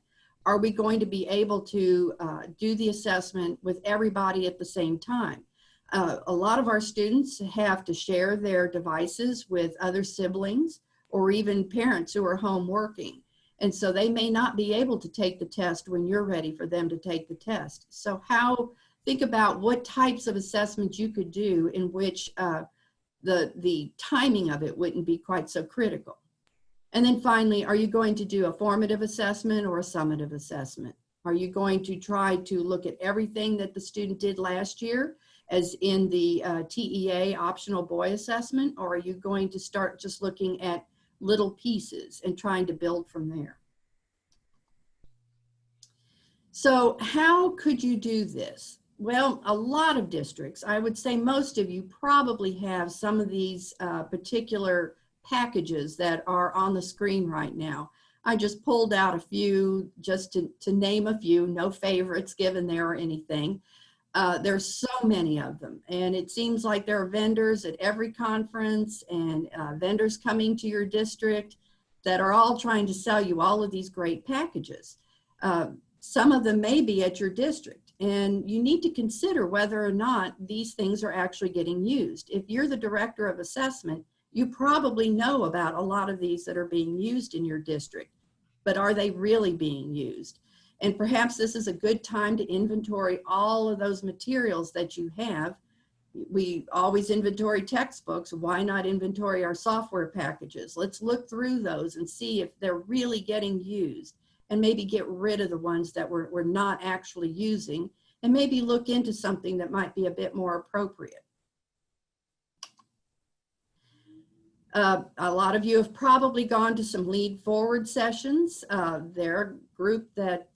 are we going to be able to do the assessment with everybody at the same time? A lot of our students have to share their devices with other siblings or even parents who are home working. And so they may not be able to take the test when you're ready for them to take the test. So think about what types of assessments you could do in which the timing of it wouldn't be quite so critical. And then finally, are you going to do a formative assessment or a summative assessment? Are you going to try to look at everything that the student did last year, as in the TEA optional boy assessment, or are you going to start just looking at little pieces and trying to build from there? So how could you do this? Well, a lot of districts, I would say most of you probably have some of these particular packages that are on the screen right now. I just pulled out a few just to name a few, no favorites given there or anything. There's so many of them, and it seems like there are vendors at every conference and vendors coming to your district that are all trying to sell you all of these great packages. Some of them may be at your district, and you need to consider whether or not these things are actually getting used. If you're the director of assessment, you probably know about a lot of these that are being used in your district, but are they really being used? And perhaps this is a good time to inventory all of those materials that you have. We always inventory textbooks. Why not inventory our software packages? Let's look through those and see if they're really getting used, and maybe get rid of the ones that we're not actually using, and maybe look into something that might be a bit more appropriate. A lot of you have probably gone to some lead forward sessions. They're a group that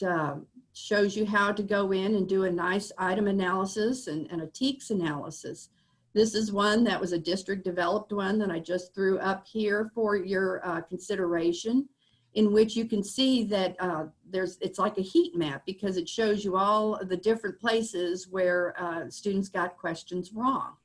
shows you how to go in and do a nice item analysis and a TEKS analysis. This is one that was a district developed one that I just threw up here for your consideration, in which you can see that it's like a heat map, because it shows you all the different places where students got questions wrong.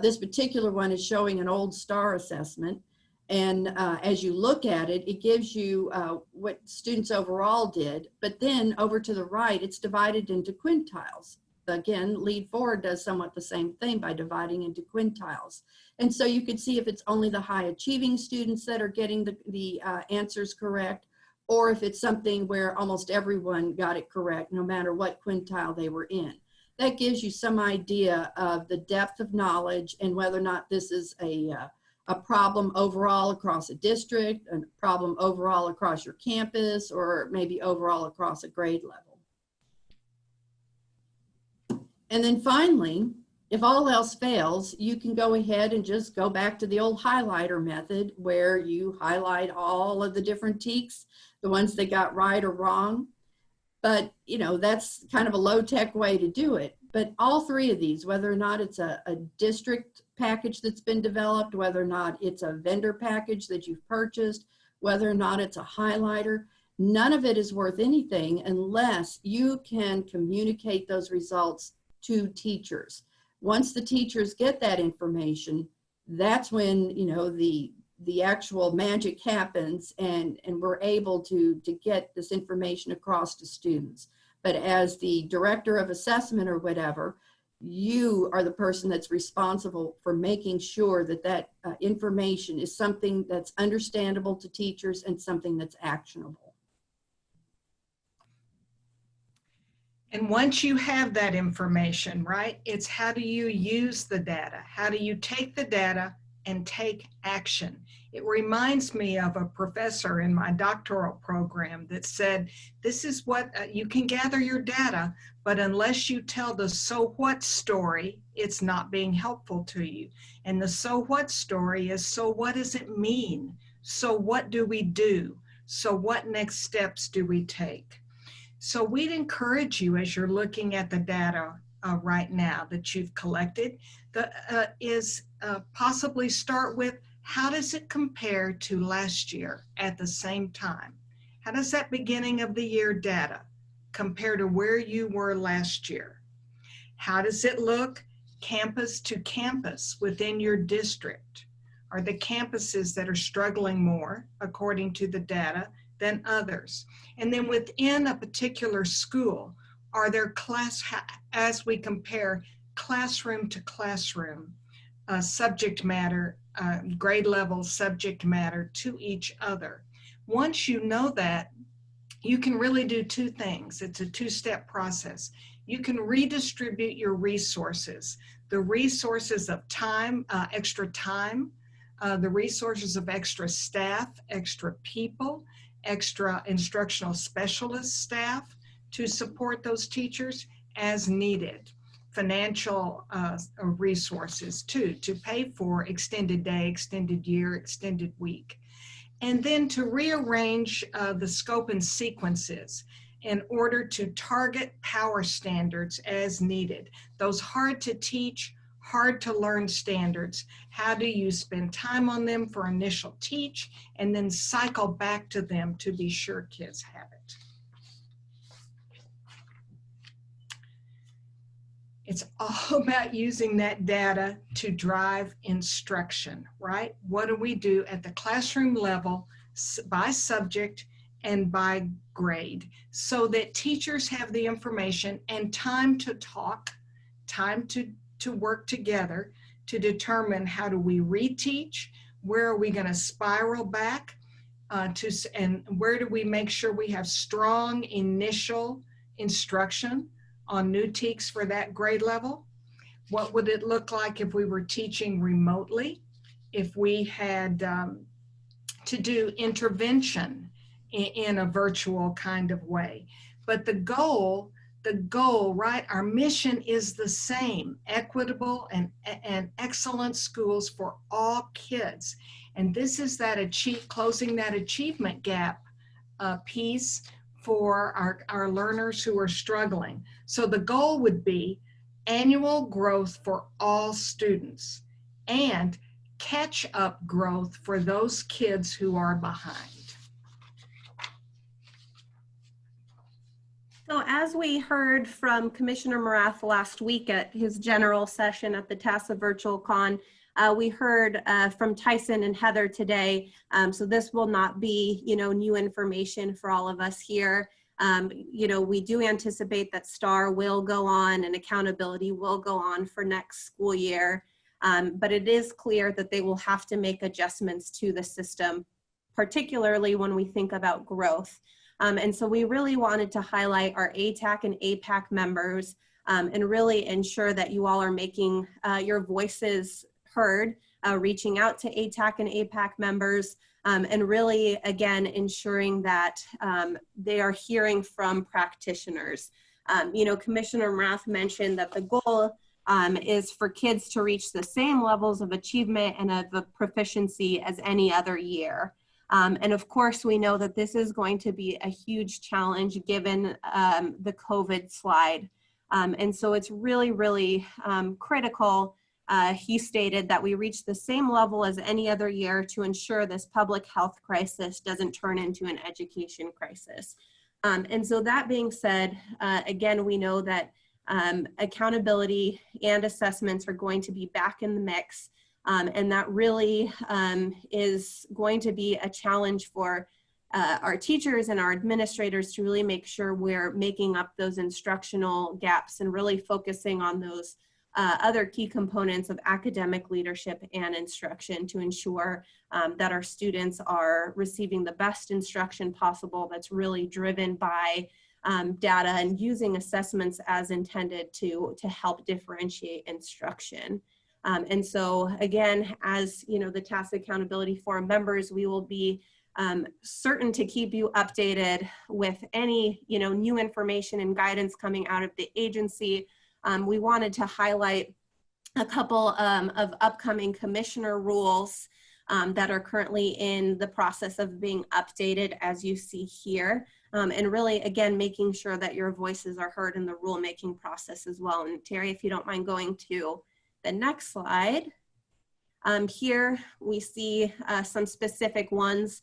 This particular one is showing an old STAR assessment. And as you look at it, it gives you what students overall did. But then over to the right, it's divided into quintiles. Again, Lead Forward does somewhat the same thing by dividing into quintiles. And so you can see if it's only the high achieving students that are getting the answers correct, or if it's something where almost everyone got it correct, no matter what quintile they were in. That gives you some idea of the depth of knowledge and whether or not this is a problem overall across a district, a problem overall across your campus, or maybe overall across a grade level. And then finally, if all else fails, you can go ahead and just go back to the old highlighter method, where you highlight all of the different TEKS, the ones that got right or wrong. But, you know, that's kind of a low-tech way to do it. But all three of these, whether or not it's a district package that's been developed, whether or not it's a vendor package that you've purchased, whether or not it's a highlighter, none of it is worth anything unless you can communicate those results to teachers. Once the teachers get that information, that's when, you know, the actual magic happens, and we're able to get this information across to students. But as the director of assessment or whatever, you are the person that's responsible for making sure that that information is something that's understandable to teachers and something that's actionable. And once you have that information, right, it's how do you use the data? How do you take the data and take action? It reminds me of a professor in my doctoral program that said, this is what you can gather your data, but unless you tell the so what story, it's not being helpful to you. And the so what story is, so what does it mean? So what do we do? So what next steps do we take? So we'd encourage you, as you're looking at the data right now that you've collected, possibly start with, how does it compare to last year at the same time? How does that beginning of the year data compare to where you were last year? How does it look campus to campus within your district? Are the campuses that are struggling more, according to the data, than others? And then within a particular school, are there as we compare classroom to classroom, subject matter, grade level subject matter to each other? Once you know that, you can really do two things. It's a two-step process. You can redistribute your resources, the resources of time, extra time, the resources of extra staff, extra people, extra instructional specialist staff to support those teachers as needed. Financial resources too, to pay for extended day, extended year, extended week. And then to rearrange the scope and sequences in order to target power standards as needed. Those hard to teach, hard to learn standards. How do you spend time on them for initial teach and then cycle back to them to be sure kids have it? It's all about using that data to drive instruction, right? What do we do at the classroom level by subject and by grade so that teachers have the information and time to talk, time to work together to determine how do we reteach, where are we going to spiral back and where do we make sure we have strong initial instruction on new TEKS for that grade level? What would it look like if we were teaching remotely? If we had to do intervention in a virtual kind of way? But the goal, right? Our mission is the same: equitable and excellent schools for all kids. And this is that closing that achievement gap piece for our learners who are struggling. So the goal would be annual growth for all students and catch-up growth for those kids who are behind. So as we heard from Commissioner Morath last week at his general session at the TASA Virtual Con, we heard from Tyson and Heather today. So this will not be, new information for all of us here. We do anticipate that STAR will go on and accountability will go on for next school year. But it is clear that they will have to make adjustments to the system, particularly when we think about growth. And so we really wanted to highlight our ATAC and APAC members and really ensure that you all are making your voices heard, reaching out to ATAC and APAC members, and really, again, ensuring that they are hearing from practitioners. Commissioner Morath mentioned that the goal is for kids to reach the same levels of achievement and of proficiency as any other year. And of course, we know that this is going to be a huge challenge given the COVID slide. And so it's really, really critical, he stated, that we reach the same level as any other year to ensure this public health crisis doesn't turn into an education crisis. And so that being said, again, we know that accountability and assessments are going to be back in the mix. And that really is going to be a challenge for our teachers and our administrators to really make sure we're making up those instructional gaps and really focusing on those other key components of academic leadership and instruction to ensure that our students are receiving the best instruction possible that's really driven by data and using assessments as intended to help differentiate instruction. And so again, as the TASA Accountability Forum members, we will be certain to keep you updated with any new information and guidance coming out of the agency. We wanted to highlight a couple of upcoming commissioner rules that are currently in the process of being updated, as you see here. And really, again, making sure that your voices are heard in the rulemaking process as well. And Terry, if you don't mind going to the next slide. Here we see some specific ones,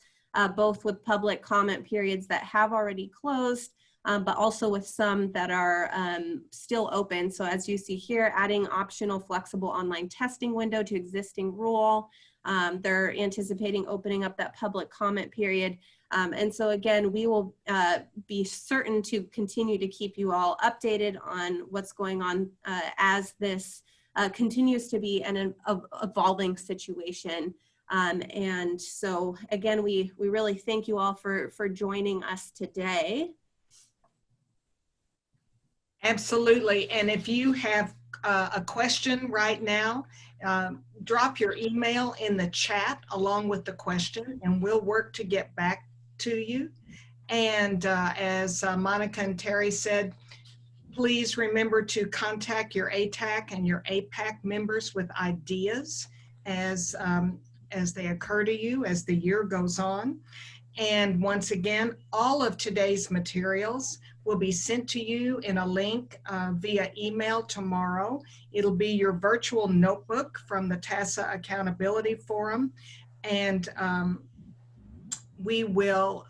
both with public comment periods that have already closed, but also with some that are still open. So as you see here, adding optional flexible online testing window to existing rule. They're anticipating opening up that public comment period. And so again, we will be certain to continue to keep you all updated on what's going on as this continues to be an evolving situation. And so again, we really thank you all for joining us today. Absolutely. And if you have a question right now, drop your email in the chat along with the question, and we'll work to get back to you. And as Monica and Terry said, please remember to contact your ATAC and your APAC members with ideas as they occur to you as the year goes on. And once again, all of today's materials will be sent to you in a link via email tomorrow. It'll be your virtual notebook from the TASA Accountability Forum. And we will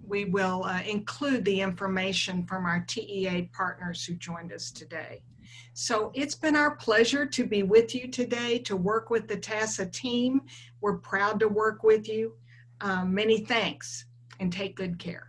we will include the information from our TEA partners who joined us today. So it's been our pleasure to be with you today, to work with the TASA team. We're proud to work with you. Many thanks, and take good care.